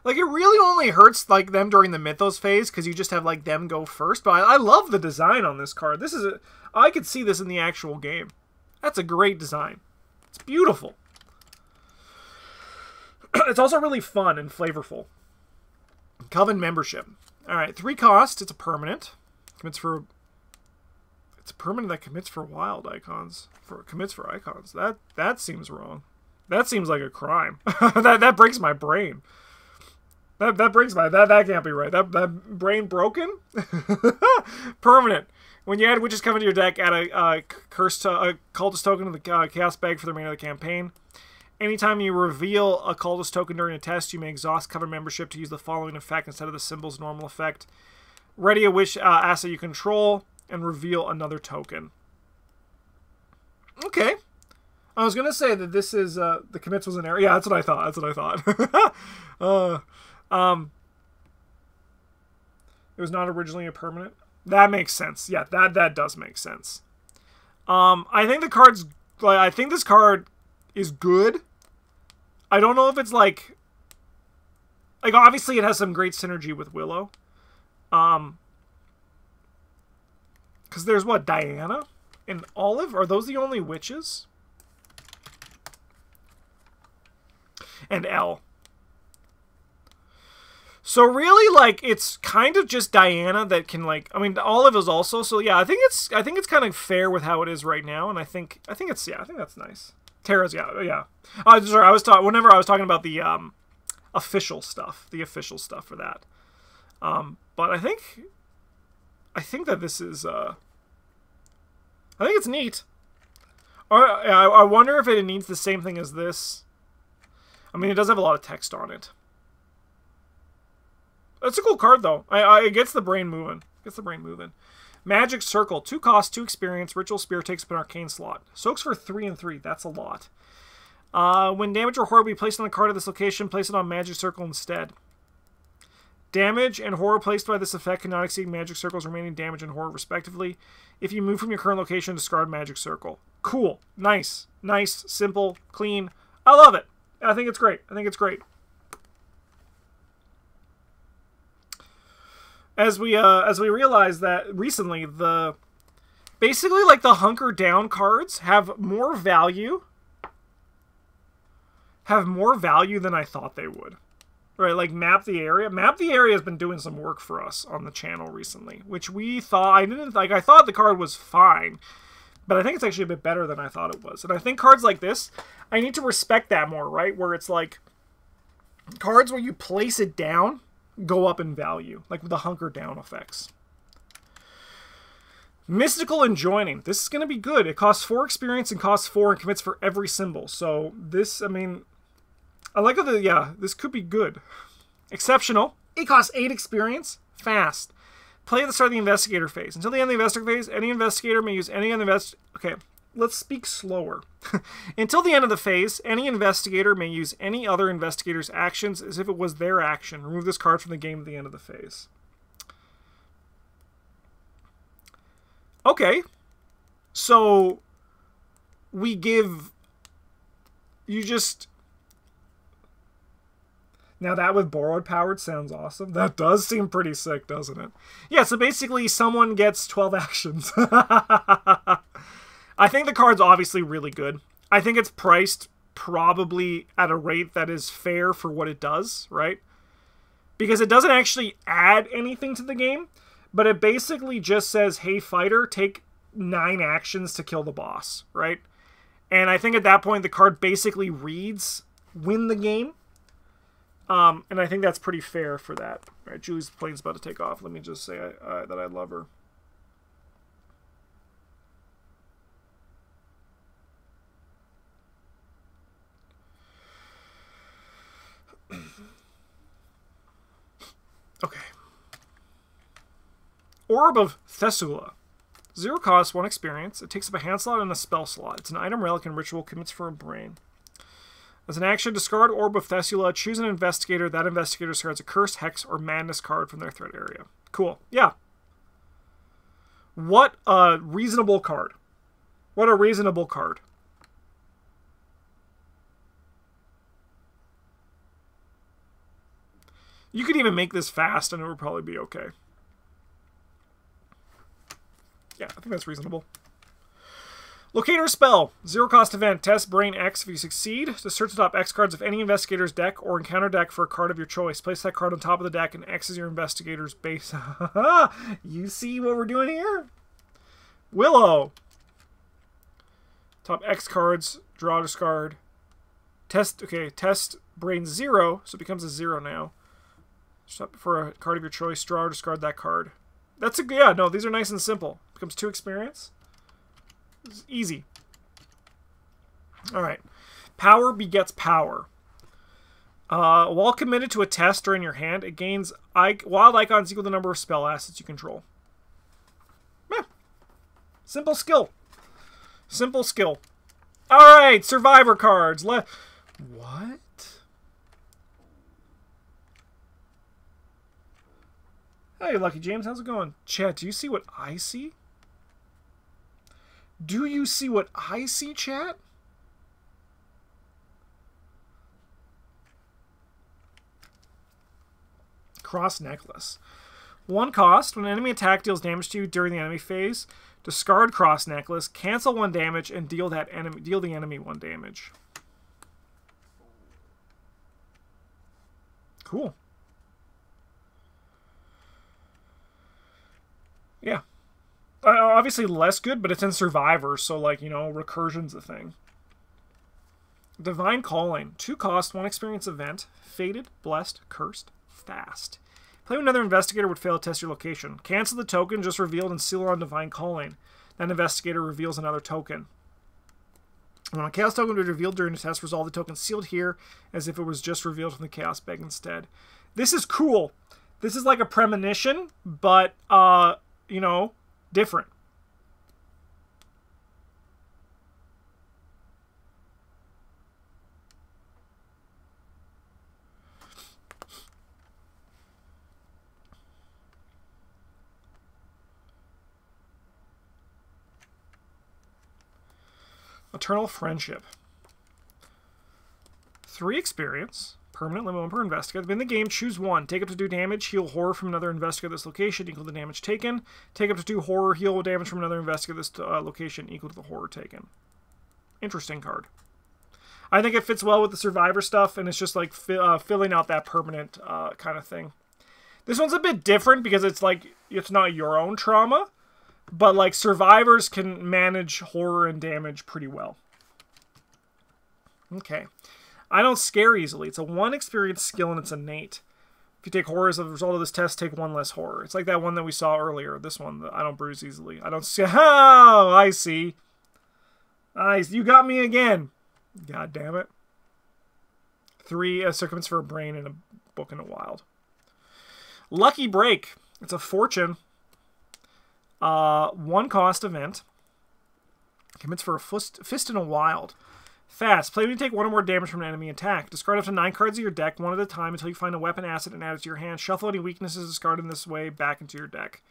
S1: Like, it really only hurts, like, them during the Mythos phase, because you just have, like, them go first. But I love the design on this card. This is I could see this in the actual game. That's a great design. It's beautiful. It's also really fun and flavorful. Coven Membership. Alright, 3 cost. It's a permanent. Commits for... It's a permanent that commits for wild icons. Commits for icons. That seems wrong. That seems like a crime. that breaks my brain. That breaks my... That can't be right. That brain broken? Permanent. When you add Witch's Coven to your deck, add a cultist token to the Chaos Bag for the remainder of the campaign. Anytime you reveal a cultist token during a test, you may exhaust Coven membership to use the following effect instead of the symbol's normal effect. Ready a Witch asset you control, and reveal another token. Okay. I was going to say that this is... the commits was an error. Yeah, that's what I thought. That's what I thought. It was not originally a permanent. That makes sense. Yeah, that does make sense. I think the card's like, I think this card is good. I don't know if it's like obviously it has some great synergy with Willow. Because there's what, Diana and Olive? Are those the only witches? And Elle. So really, like, it's kind of just Diana that can, like, I mean, Olive is also, so yeah, I think it's kind of fair with how it is right now, and I think it's, yeah, I think that's nice. Tara's, yeah. Sorry, whenever I was talking about the official stuff for that. But I think that this is, I think it's neat. I wonder if it needs the same thing as this. I mean, it does have a lot of text on it. It's a cool card, though. It gets the brain moving. Magic Circle. 2 cost, 2 experience. Ritual Spear takes up an arcane slot. Soaks for 3 and 3. That's a lot. When damage or horror be placed on a card of this location, place it on Magic Circle instead. Damage and horror placed by this effect cannot exceed Magic Circle's remaining damage and horror, respectively. If you move from your current location, discard Magic Circle. Cool. Nice. Nice. Simple. Clean. I love it. I think it's great. As we realized that recently, basically like the hunker down cards have more value than I thought they would. Right, like Map the Area. Map the Area has been doing some work for us on the channel recently, which we thought, I thought the card was fine, but I think it's actually a bit better than I thought it was. And I think cards like this, I need to respect that more, right? Where it's like cards where you place it down go up in value, like with the hunker down effects. Mystical Enjoining. This is going to be good. It costs 4 experience and costs 4 and commits for every symbol. So this, I mean, I like how this could be good. Exceptional. It costs 8 experience. Fast. Play at the start of the investigator phase. Until the end of the investigator phase, any investigator may use any other Okay, let's speak slower. Until the end of the phase, any investigator may use any other investigator's actions as if it was their action. Remove this card from the game at the end of the phase. Okay. So, we give... You just... Now that with borrowed powered sounds awesome. That does seem pretty sick, doesn't it? Yeah, so basically someone gets 12 actions. I think the card's obviously really good. I think it's priced probably at a rate that is fair for what it does, right? Because it doesn't actually add anything to the game, but it basically just says, hey fighter, take 9 actions to kill the boss, right? And I think at that point the card basically reads win the game. And I think that's pretty fair for that. All right, Julie's plane's about to take off. Let me just say that I love her. Okay. Orb of Thesula. 0 cost, 1 experience. It takes up a hand slot and a spell slot. It's an item, relic, and ritual. Commits for a brain. As an action, discard Orb of Thesula. Choose an investigator. That investigator discards a curse, hex, or madness card from their threat area. Cool. Yeah. What a reasonable card. What a reasonable card. You could even make this fast and it would probably be okay. Yeah, I think that's reasonable. Locator Spell. 0 cost event. Test Brain X. If you succeed, to search the top X cards of any investigator's deck or encounter deck for a card of your choice. Place that card on top of the deck and X is your investigator's base. You see what we're doing here? Willow. Top X cards. Draw, discard. Test. Okay, test Brain 0, so it becomes a 0 now. For a card of your choice, draw or discard that card. That's a yeah. No, these are nice and simple. Becomes 2 experience. It's easy. All right. Power begets power. While committed to a test during your hand, it gains wild icons equal to the number of spell assets you control. Yeah. Simple skill. Simple skill. All right. Survivor cards. What? Hey, Lucky James, how's it going? Chat, do you see what I see? Do you see what I see, chat? Cross Necklace. 1 cost. When an enemy attack deals damage to you during the enemy phase, discard Cross Necklace, cancel 1 damage, and deal the enemy 1 damage. Cool. Yeah. Obviously less good, but it's in Survivor, so, like, you know, recursion's a thing. Divine Calling. 2 cost, 1 experience event. Fated, Blessed, Cursed, Fast. Play when another investigator would fail to test your location. Cancel the token just revealed and seal it on Divine Calling. That investigator reveals another token. When a chaos token was revealed during the test, resolve the token sealed here as if it was just revealed from the chaos bag instead. This is cool. This is like a premonition, but, you know, different. Eternal Friendship. 3 experience. Permanent limit 1 per investigator. In the game, choose 1. Take up to 2 damage. Heal horror from another investigator at this location equal to the damage taken. Take up to 2 horror. Heal damage from another investigator at this location equal to the horror taken. Interesting card. I think it fits well with the Survivor stuff, and it's just like filling out that permanent kind of thing. This one's a bit different because it's like, it's not your own trauma. But, like, survivors can manage horror and damage pretty well. Okay. I don't scare easily. It's a 1 experience skill and it's innate. If you take horror as a result of this test, take 1 less horror. It's like that one that we saw earlier. This one, I don't bruise easily. I don't see... Oh, I see. You got me again. God damn it. 3 circumstance for a brain and a book in the wild. Lucky Break. It's a fortune. 1 cost event. Commits for a fist in a wild. Fast. Play when you take 1 or more damage from an enemy attack. Discard up to 9 cards of your deck, 1 at a time, until you find a weapon asset and add it to your hand. Shuffle any weaknesses discarded in this way back into your deck.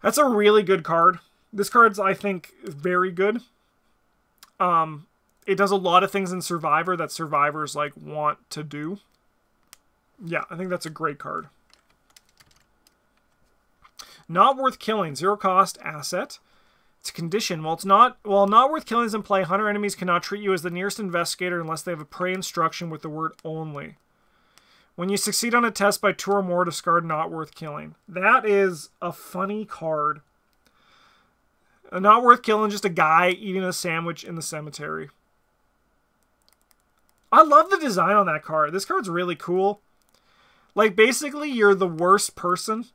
S1: That's a really good card. This card's, I think, very good. It does a lot of things in Survivor that survivors, like, want to do. Yeah, I think that's a great card. Not Worth Killing. 0 cost asset. It's a condition. While not worth killing is in play, hunter enemies cannot treat you as the nearest investigator unless they have a prey instruction with the word only. When you succeed on a test by 2 or more, discard Not Worth Killing. That is a funny card. Not Worth Killing, just a guy eating a sandwich in the cemetery. I love the design on that card. This card's really cool. Like, basically, you're the worst person.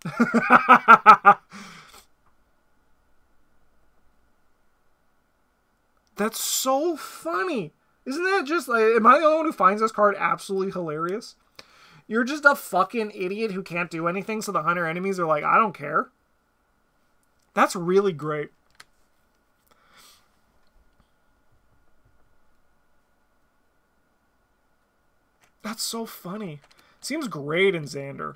S1: That's so funny. Isn't that just, like, am I the only one who finds this card absolutely hilarious? You're just a fucking idiot who can't do anything, so the hunter enemies are like, I don't care. That's really great. That's so funny. Seems great in Xander.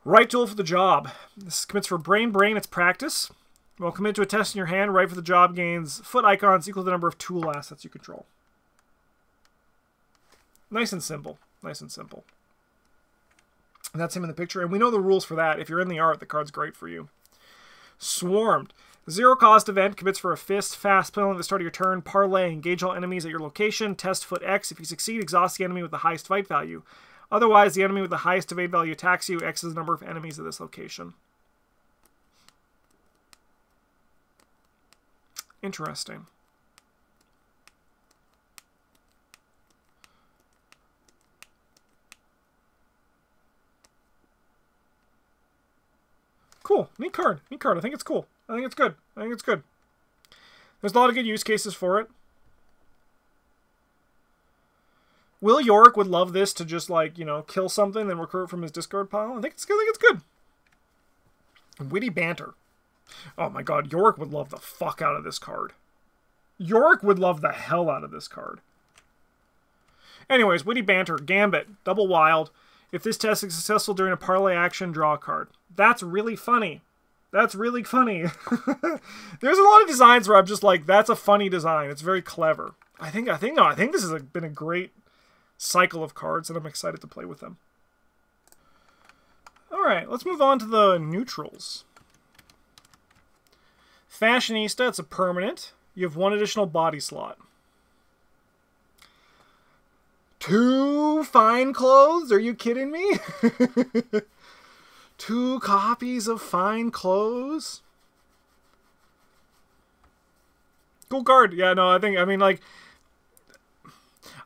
S1: Right tool for the job. This commits for brain. It's practice. Well, commit to a test in your hand. Right for the job gains foot icons equal to the number of tool assets you control. Nice and simple. Nice and simple. And that's him in the picture. And we know the rules for that. If you're in the art, the card's great for you. Swarmed. 0 cost event commits for a fist. Fast. Play on the start of your turn. Parlay. Engage all enemies at your location. Test foot X. If you succeed, exhaust the enemy with the highest fight value. Otherwise, the enemy with the highest evade value attacks you. X is the number of enemies at this location. Interesting. Cool. Neat card. Neat card. I think it's cool. I think it's good. I think it's good. There's a lot of good use cases for it. Will Yorick would love this to just, like, you know, kill something and recruit from his discard pile. I think it's good. I think it's good. Witty Banter. Oh my god, Yorick would love the fuck out of this card. Yorick would love the hell out of this card. Anyways, witty banter. Gambit. Double wild. If this test is successful during a parlay action, draw a card. That's really funny. That's really funny. There's a lot of designs where I'm just like, that's a funny design. It's very clever. I think this has been a great cycle of cards, and I'm excited to play with them. All right, let's move on to the neutrals. Fashionista, it's a permanent. You have 1 additional body slot. 2 fine clothes? Are you kidding me? 2 copies of fine clothes? Cool card. Yeah, no, I mean, like,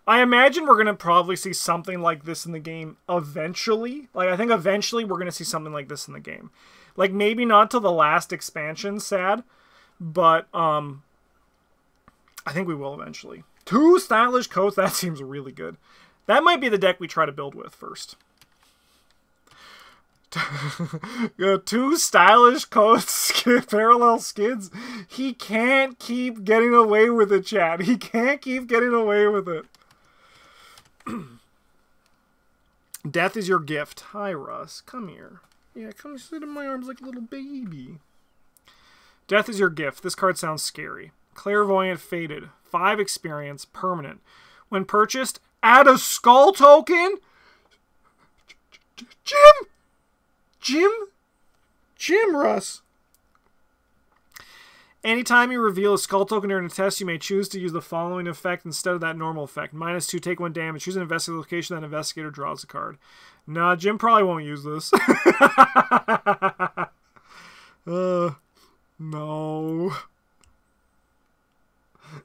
S1: I imagine we're going to probably see something like this in the game eventually. Like, I think eventually we're going to see something like this in the game. Like, maybe not till the last expansion, sad, but, I think we will eventually. 2 stylish coats, that seems really good. That might be the deck we try to build with first. 2 stylish coats, parallel skids. He can't keep getting away with it, chat. He can't keep getting away with it. Death is your gift. Hi, Russ. Come here. Yeah, come sit in my arms like a little baby. Death is your gift. This card sounds scary. Clairvoyant Faded. 5 experience. Permanent. When purchased, add a skull token. Jim, Russ. Anytime you reveal a skull token during a test, you may choose to use the following effect instead of that normal effect. -2, take 1 damage. Choose an investigator location, that investigator draws a card. Nah, Jim probably won't use this. No.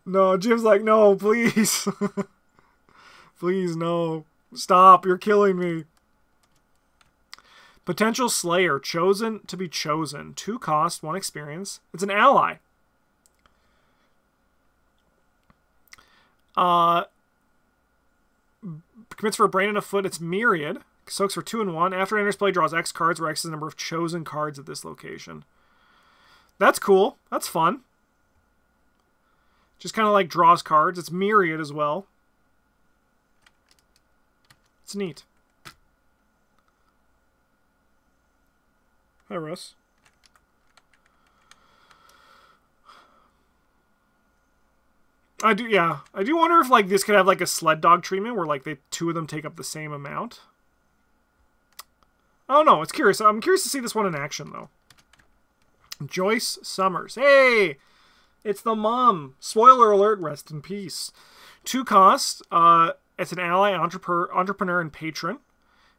S1: No, Jim's like, no, please. Please, no. Stop, you're killing me. Potential Slayer, chosen to be chosen. 2 cost, 1 experience. It's an ally. Commits for a brain and a foot. It's Myriad. Soaks for 2 and 1. After it enters play, draws X cards, where X is the number of chosen cards at this location. That's cool. That's fun. Just kind of like draws cards. It's Myriad as well. It's neat. Hi, Russ. I do wonder if, like, this could have, like, a sled dog treatment where, like, 2 of them take up the same amount. I don't know. It's curious. I'm curious to see this one in action, though. Joyce Summers. Hey! It's the mom. Spoiler alert, rest in peace. 2 cost. It's an ally, entrepreneur, and patron.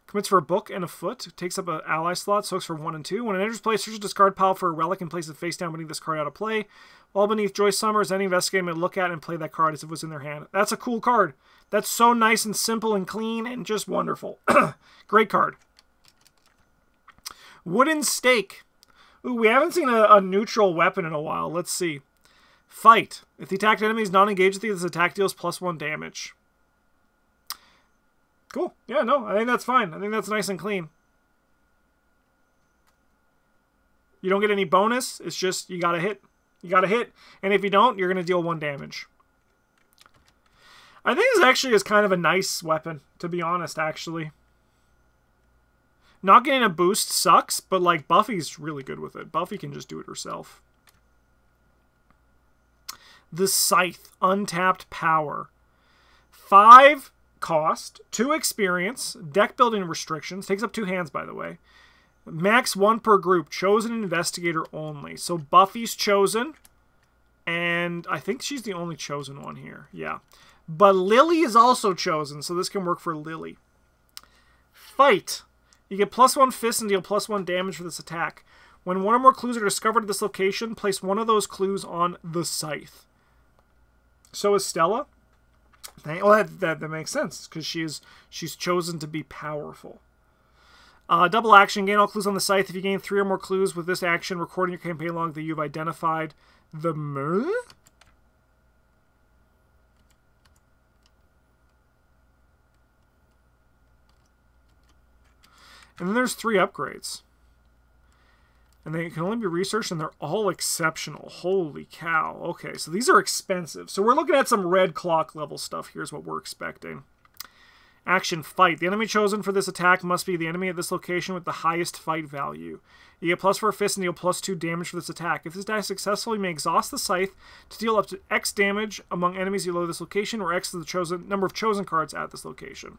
S1: Commits for a book and a foot. Takes up an ally slot. Soaks for 1 and 2. When it enters play, search a discard pile for a relic and place it face down beneath this card out of play. While beneath Joyce Summers, any investigator may look at and play that card as if it was in their hand. That's a cool card. That's so nice and simple and clean and just wonderful. Great card. Wooden Stake. Ooh, we haven't seen a neutral weapon in a while. Let's see. Fight. If the attacked enemy is not engaged with you, this attack deals +1 damage. Cool. Yeah, no, I think that's fine. I think that's nice and clean. You don't get any bonus. It's just you gotta hit. You gotta hit. And if you don't, you're gonna deal 1 damage. I think this actually is kind of a nice weapon, to be honest, actually. Not getting a boost sucks, but, like, Buffy's really good with it. Buffy can just do it herself. The Scythe. Untapped power. 5 cost, 2 experience, deck building restrictions. Takes up 2 hands, by the way. Max 1 per group. Chosen investigator only. So Buffy's chosen. And I think she's the only chosen one here. Yeah. But Lily is also chosen, so this can work for Lily. Fight. You get +1 fist and deal +1 damage for this attack. When 1 or more clues are discovered at this location, place 1 of those clues on the Scythe. So is Stella. Well, that makes sense, because she's chosen to be powerful. Double action. Gain all clues on the Scythe. If you gain 3 or more clues with this action, record in your campaign log that you've identified the murder. And then there's 3 upgrades. And they can only be researched, and they're all exceptional. Holy cow. Okay, so these are expensive. So we're looking at some red clock level stuff. Here's what we're expecting. Action, fight. The enemy chosen for this attack must be the enemy at this location with the highest fight value. You get +4 fists and deal +2 damage for this attack. If this die successfully, you may exhaust the scythe to deal up to X damage among enemies below this location, or X is the number of chosen cards at this location.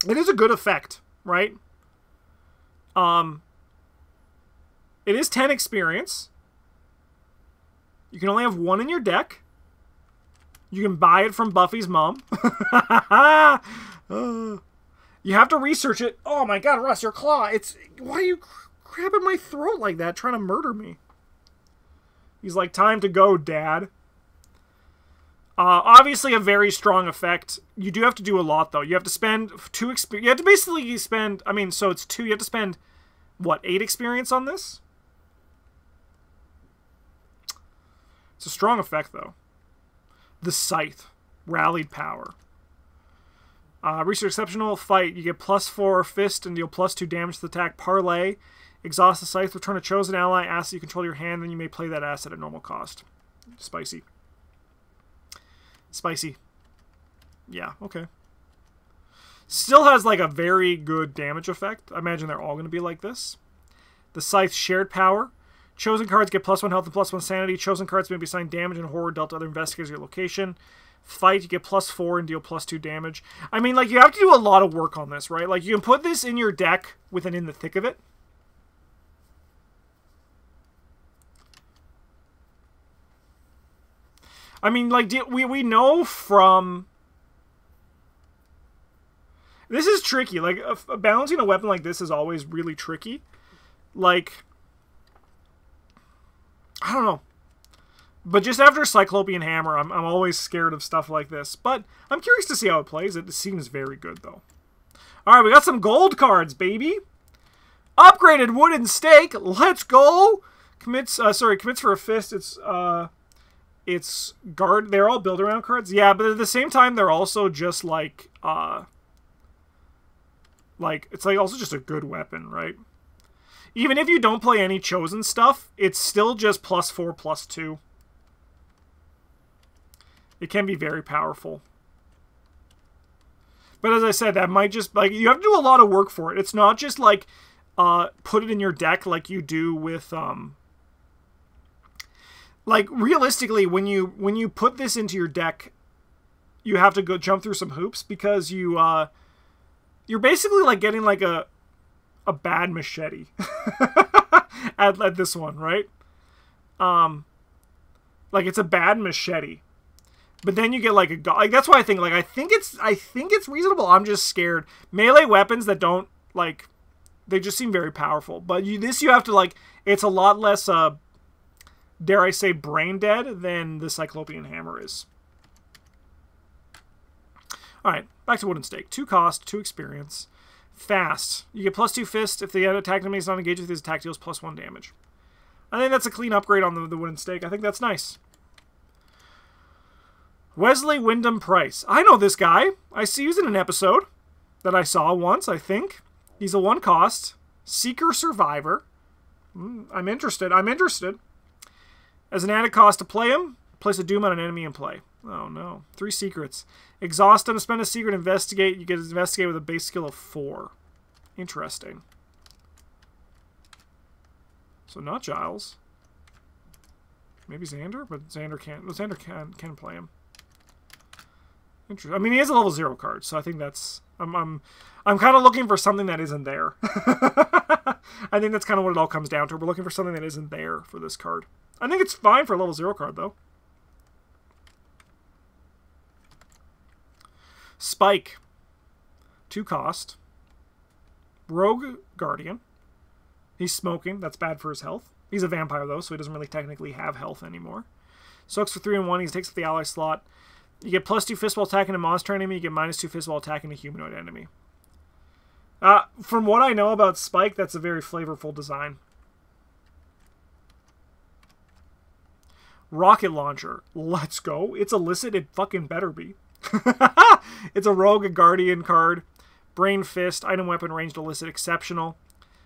S1: It is a good effect, right? It is 10 experience. You can only have 1 in your deck. You can buy it from Buffy's mom. You have to research it. Oh my god, Russ, your claw. Why are you grabbing my throat like that, trying to murder me? He's like, time to go, Dad. Obviously a very strong effect. You do have to do a lot, though. You have to spend 2 experience. You have to basically spend, I mean, so it's 2. You have to spend, what, 8 experience on this? It's a strong effect, though. The Scythe. Rallied power. Research exceptional. Fight. You get +4 fist and deal +2 damage to the attack. Parlay. Exhaust the Scythe. Return a chosen ally asset you control to your hand, then you may play that asset at normal cost. Spicy. Spicy. Yeah, okay. Still has like a very good damage effect. I imagine they're all going to be like this. The Scythe shared power. Chosen cards get +1 health and +1 sanity. Chosen cards may be assigned damage and horror dealt to other investigators at your location. Fight, you get +4 and deal +2 damage. I mean, like, you have to do a lot of work on this, right? Like, you can put this in your deck with an in the thick of it. I mean, like, we know from... This is tricky. Like, balancing a weapon like this is always really tricky. Like... I don't know. But just after Cyclopean Hammer, I'm always scared of stuff like this. But I'm curious to see how it plays. It seems very good, though. Alright, we got some gold cards, baby. Upgraded Wooden Stake. Let's go. Commits for a fist. It's guard. They're all build-around cards. Yeah, but at the same time, they're also just like it's like also just a good weapon, right? Even if you don't play any chosen stuff, it's still just +4/+2. It can be very powerful. But as I said, that might just, like, you have to do a lot of work for it. It's not just, like, put it in your deck like you do with, like, realistically, when you put this into your deck, you have to go jump through some hoops because you're basically, like, getting, like, a bad machete at this one, right? Like, it's a bad machete. But then you get like a like, that's why I think it's reasonable. I'm just scared. Melee weapons that don't, like, they just seem very powerful. But you have to, like, it's a lot less dare I say brain dead than the Cyclopean Hammer is. Alright, back to Wooden Stake. 2 cost, 2 experience. Fast. You get +2 fist if the attack enemy is not engaged with his attack, deals +1 damage. I think that's a clean upgrade on the Wooden Stake. I think that's nice. Wesley Wyndham Price. I know this guy. I see he was in an episode that I saw once, I think. He's a 1 cost. Seeker Survivor. I'm interested. As an added cost to play him, place a doom on an enemy in play. Oh no. 3 secrets. Exhaust him, spend a secret, investigate. You get to investigate with a base skill of 4. Interesting. So not Giles. Maybe Xander, but Xander can't. Well, Xander can play him. Interesting. I mean, he has a level 0 card, so I think that's... I'm kind of looking for something that isn't there. I think that's kind of what it all comes down to. We're looking for something that isn't there for this card. I think it's fine for a level 0 card, though. Spike. 2 cost. Rogue Guardian. He's smoking. That's bad for his health. He's a vampire, though, so he doesn't really technically have health anymore. Soaks for 3 and 1. He takes up the ally slot. You get +2 fist while attacking a monster enemy. You get -2 fist while attacking a humanoid enemy. From what I know about Spike, that's a very flavorful design. Rocket Launcher. Let's go. It's illicit. It fucking better be. It's a Rogue Guardian card. Brain Fist. Item weapon ranged illicit. Exceptional.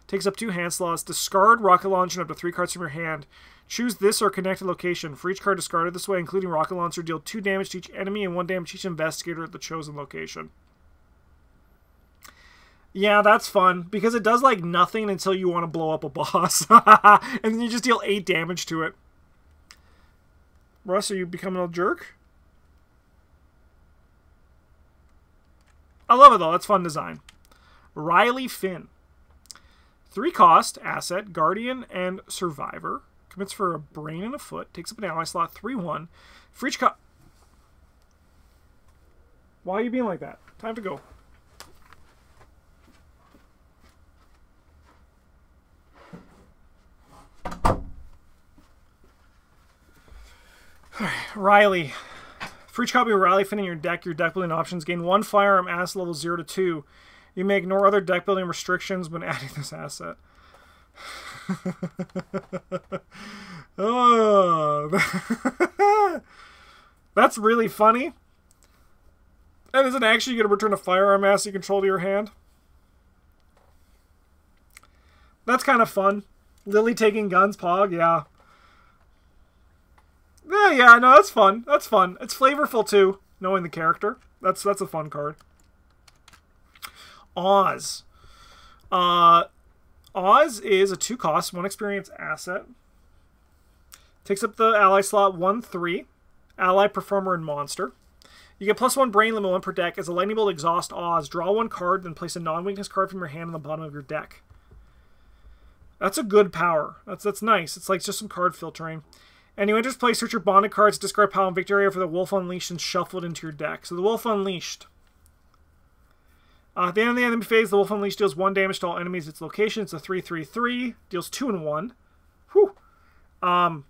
S1: Takes up 2 hand slots. Discard rocket launcher and up to 3 cards from your hand. Choose this or connected location. For each card discarded this way, including rocket launcher, deal 2 damage to each enemy and 1 damage to each investigator at the chosen location. Yeah, that's fun, because it does, like, nothing until you want to blow up a boss. And then you just deal 8 damage to it. Russ, are you becoming a jerk? I love it, though. That's fun design. Riley Finn. 3 cost, asset, guardian, and survivor. Commits for a brain and a foot. Takes up an ally slot, 3/1. For each Why are you being like that? Time to go. Riley. For each copy of Riley Finn in your deck building options, gain 1 firearm asset level 0 to 2. You may ignore other deck building restrictions when adding this asset. Oh, that's really funny. And is it actually going to return a firearm asset you control to your hand? That's kind of fun. Lily taking guns, Pog, yeah. Yeah, no, that's fun. That's fun. It's flavorful too, knowing the character. That's a fun card. Oz. Oz is a 2 cost, 1 experience asset. Takes up the ally slot 1/3. Ally, performer, and monster. You get +1 brain limit 1 per deck. As a lightning bolt, exhaust Oz. Draw 1 card, then place a non-weakness card from your hand on the bottom of your deck. That's a good power. That's nice. It's like just some card filtering. And you enters play, search your bonded cards, discard pile and victory area for the Wolf Unleashed, and shuffle it into your deck. So the Wolf Unleashed. At the end of the enemy phase, the Wolf Unleashed deals 1 damage to all enemies at its location. It's a 3/3/3. Deals 2 and 1. Whew. And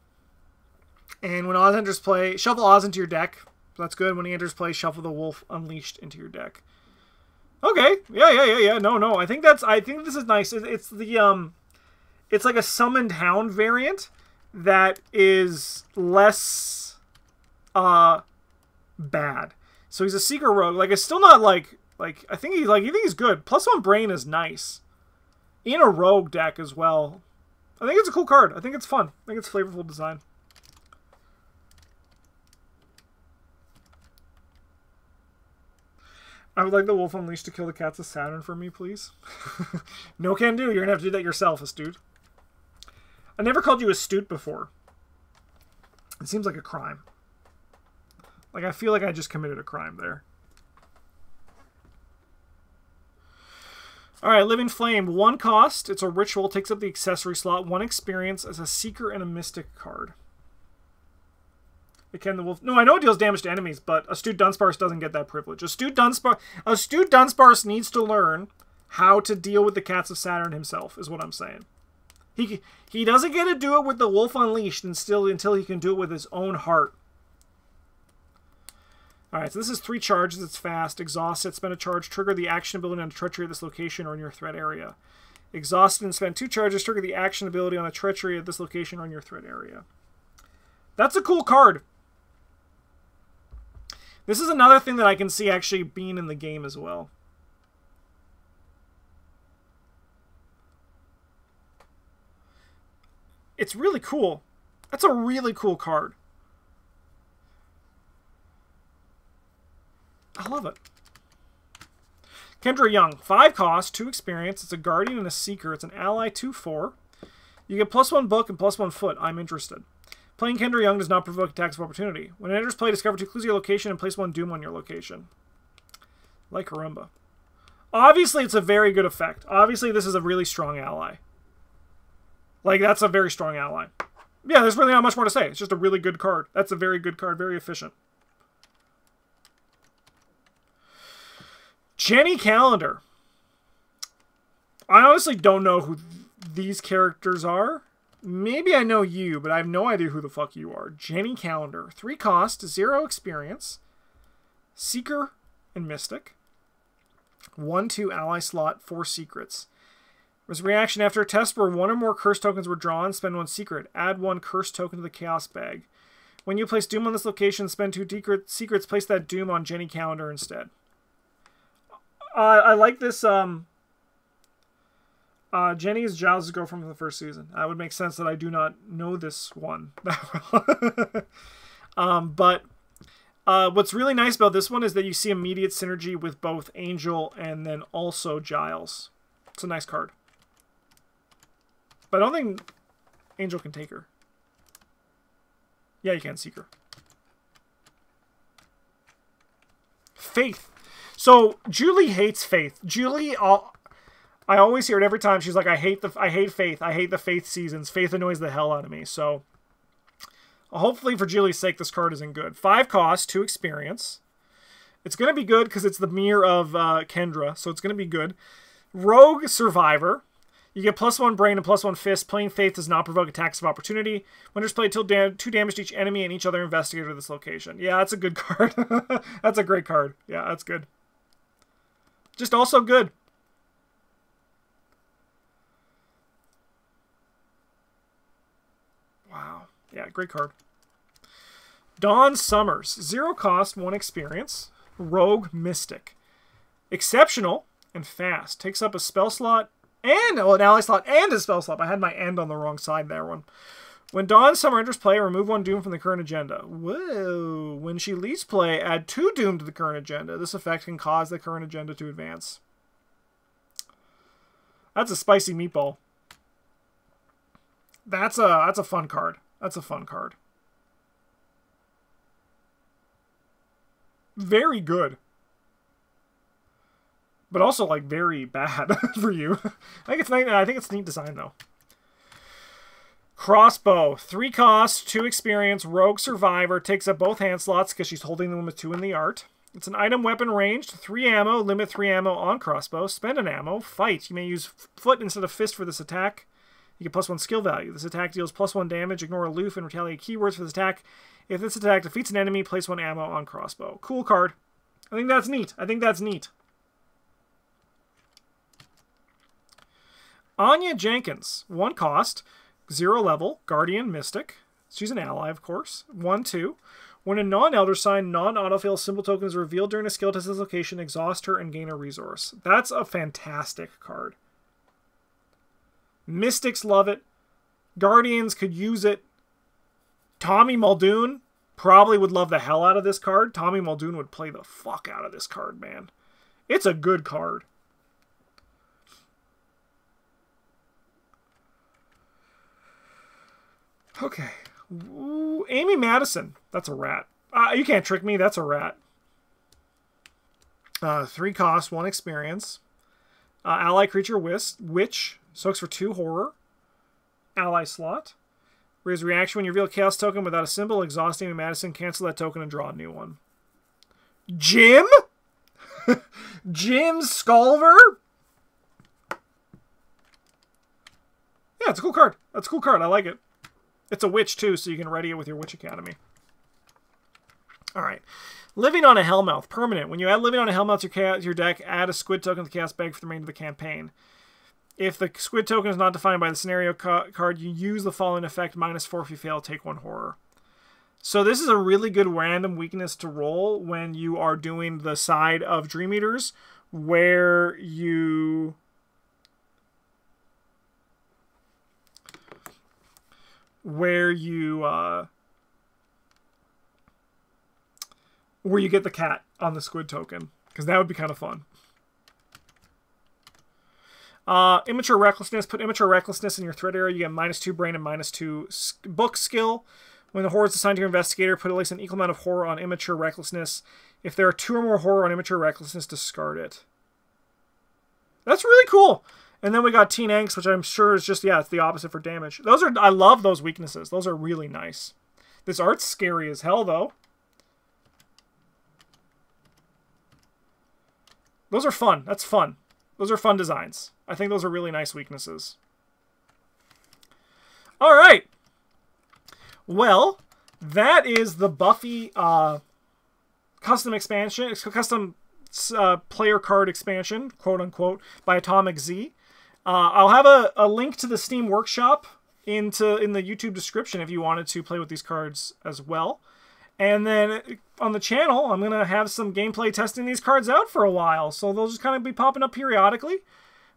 S1: when Oz enters play, shuffle Oz into your deck. So that's good. When he enters play, shuffle the Wolf Unleashed into your deck. Okay. Yeah. No. I think this is nice. It's the it's like a summoned hound variant that is less bad. So he's a seeker rogue. Like, it's still not like I think he's good. +1 brain is nice. In a rogue deck as well. I think it's a cool card. I think it's fun. I think it's flavorful design. I would like the Wolf Unleashed to kill the Cats of Saturn for me, please. No can do. You're going to have to do that yourself, Astute. I never called you Astute before. It seems like a crime. Like, I feel like I just committed a crime there. Alright, Living Flame. 1 cost. It's a ritual. Takes up the accessory slot. 1 experience as a Seeker and a Mystic card. It can the Wolf... No, I know it deals damage to enemies, but Astute Dunsparce doesn't get that privilege. Astute Dunsparce needs to learn how to deal with the Cats of Saturn himself, is what I'm saying. He doesn't get to do it with the Wolf Unleashed until he can do it with his own heart. Alright, so this is 3 charges. It's fast. Exhaust it. Spend a charge. Trigger the action ability on a treachery at this location or in your threat area. Exhaust it and spend 2 charges. Trigger the action ability on a treachery at this location or in your threat area. That's a cool card. This is another thing that I can see actually being in the game as well. It's really cool. That's a really cool card. I love it. Kendra Young. 5 cost, 2 experience. It's a guardian and a seeker. It's an ally 2/4. You get +1 book and +1 foot. I'm interested. Playing Kendra Young does not provoke attacks of opportunity. When it enters play, discover 2 clues of your location and place 1 doom on your location. Like Harumba. Obviously, it's a very good effect. Obviously, this is a really strong ally. Like, that's a very strong ally. Yeah, there's really not much more to say. It's just a really good card. That's a very good card. Very efficient. Jenny Calendar. I honestly don't know who these characters are. Maybe I know you, but I have no idea who the fuck you are. Jenny Calendar. 3 cost, 0 experience. Seeker and Mystic. 1/2 ally slot, 4 secrets. There's a reaction after a test where 1 or more curse tokens were drawn. Spend 1 secret. Add 1 curse token to the chaos bag. When you place doom on this location, spend 2 secrets. Place that doom on Jenny Calendar instead. I like this. Jenny is Giles' girlfriend from the first season. It would make sense that I do not know this one that well. But what's really nice about this one is that you see immediate synergy with both Angel and then also Giles. It's a nice card. But I don't think Angel can take her. Yeah, you can seek her. Faith. So Julie hates Faith. Julie, I always hear it every time. She's like, I hate Faith. I hate the Faith seasons. Faith annoys the hell out of me. So hopefully for Julie's sake, this card isn't good. 5 cost, 2 experience. It's going to be good because it's the mirror of Kendra, so it's going to be good. Rogue Survivor. You get +1 brain and +1 fist. Playing Faith does not provoke attacks of opportunity. When there's played, 2 damage to each enemy and each other investigator of this location. Yeah, that's a good card. That's a great card. Yeah, that's good. Just also good. Wow. Yeah, great card. Dawn Summers. 0 cost, 1 experience. Rogue Mystic. Exceptional and fast. Takes up a spell slot and an ally slot and a spell slot. I had my end on the wrong side there one. When Dawn Summer enters play, remove 1 Doom from the current agenda. Whoa. When she leaves play, add 2 Doom to the current agenda. This effect can cause the current agenda to advance. That's a spicy meatball. That's a fun card. That's a fun card. Very good. But also, like, very bad for you. I think it's neat design, though. Crossbow. 3 cost, 2 experience, Rogue Survivor. Takes up both hand slots because she's holding them with 2 in the art. It's an item weapon ranged. 3 ammo. Limit 3 ammo on crossbow. Spend an ammo. Fight. You may use foot instead of fist for this attack. You get +1 skill value. This attack deals +1 damage. Ignore aloof and retaliate keywords for this attack. If this attack defeats an enemy, place 1 ammo on crossbow. Cool card. I think that's neat. I think that's neat. Anya Jenkins. 1 cost, 0 level, Guardian Mystic. She's an ally, of course. 1/2. When a non-Elder Sign, non-autofill symbol token is revealed during a skill test location, exhaust her and gain a resource. That's a fantastic card. Mystics love it. Guardians could use it. Tommy Muldoon probably would love the hell out of this card. Tommy Muldoon would play the fuck out of this card, man. It's a good card. Okay. Ooh, Amy Madison. That's a rat. You can't trick me. That's a rat. 3 cost, 1 experience. Ally creature witch. Soaks for 2 horror. Ally slot. Raise reaction when you reveal a chaos token without a symbol. Exhaust Amy Madison. Cancel that token and draw a new one. Jim? Jim Sculver? Yeah, it's a cool card. That's a cool card. I like it. It's a witch, too, so you can ready it with your Witch Academy. Alright. Living on a Hellmouth. Permanent. When you add Living on a Hellmouth to your deck, add a squid token to the Chaos Bag for the remainder of the campaign. If the squid token is not defined by the scenario card, you use the following effect. -4 if you fail, take 1 horror. So this is a really good random weakness to roll when you are doing the side of Dream Eaters where you... where you get the cat on the squid token, because that would be kind of fun. Immature Recklessness. Put Immature Recklessness in your threat area. You get -2 brain and -2 book skill. When the horror is assigned to your investigator, put at least an equal amount of horror on Immature Recklessness. If there are 2 or more horror on Immature Recklessness, discard it. That's really cool. And then we got Teen Angst, which I'm sure is just, yeah, it's the opposite for damage. Those are, I love those weaknesses. Those are really nice. This art's scary as hell, though. Those are fun. That's fun. Those are fun designs. I think those are really nice weaknesses. All right. Well, that is the Buffy custom expansion, custom player card expansion, quote unquote, by Atomic Z. I'll have a link to the Steam Workshop in the YouTube description if you wanted to play with these cards as well. And then on the channel, I'm going to have some gameplay testing these cards out for a while. So they'll just kind of be popping up periodically.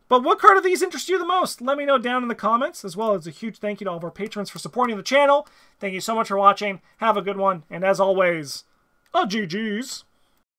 S1: But what card of these interest you the most? Let me know down in the comments, as well as a huge thank you to all of our patrons for supporting the channel. Thank you so much for watching. Have a good one. And as always, GG's.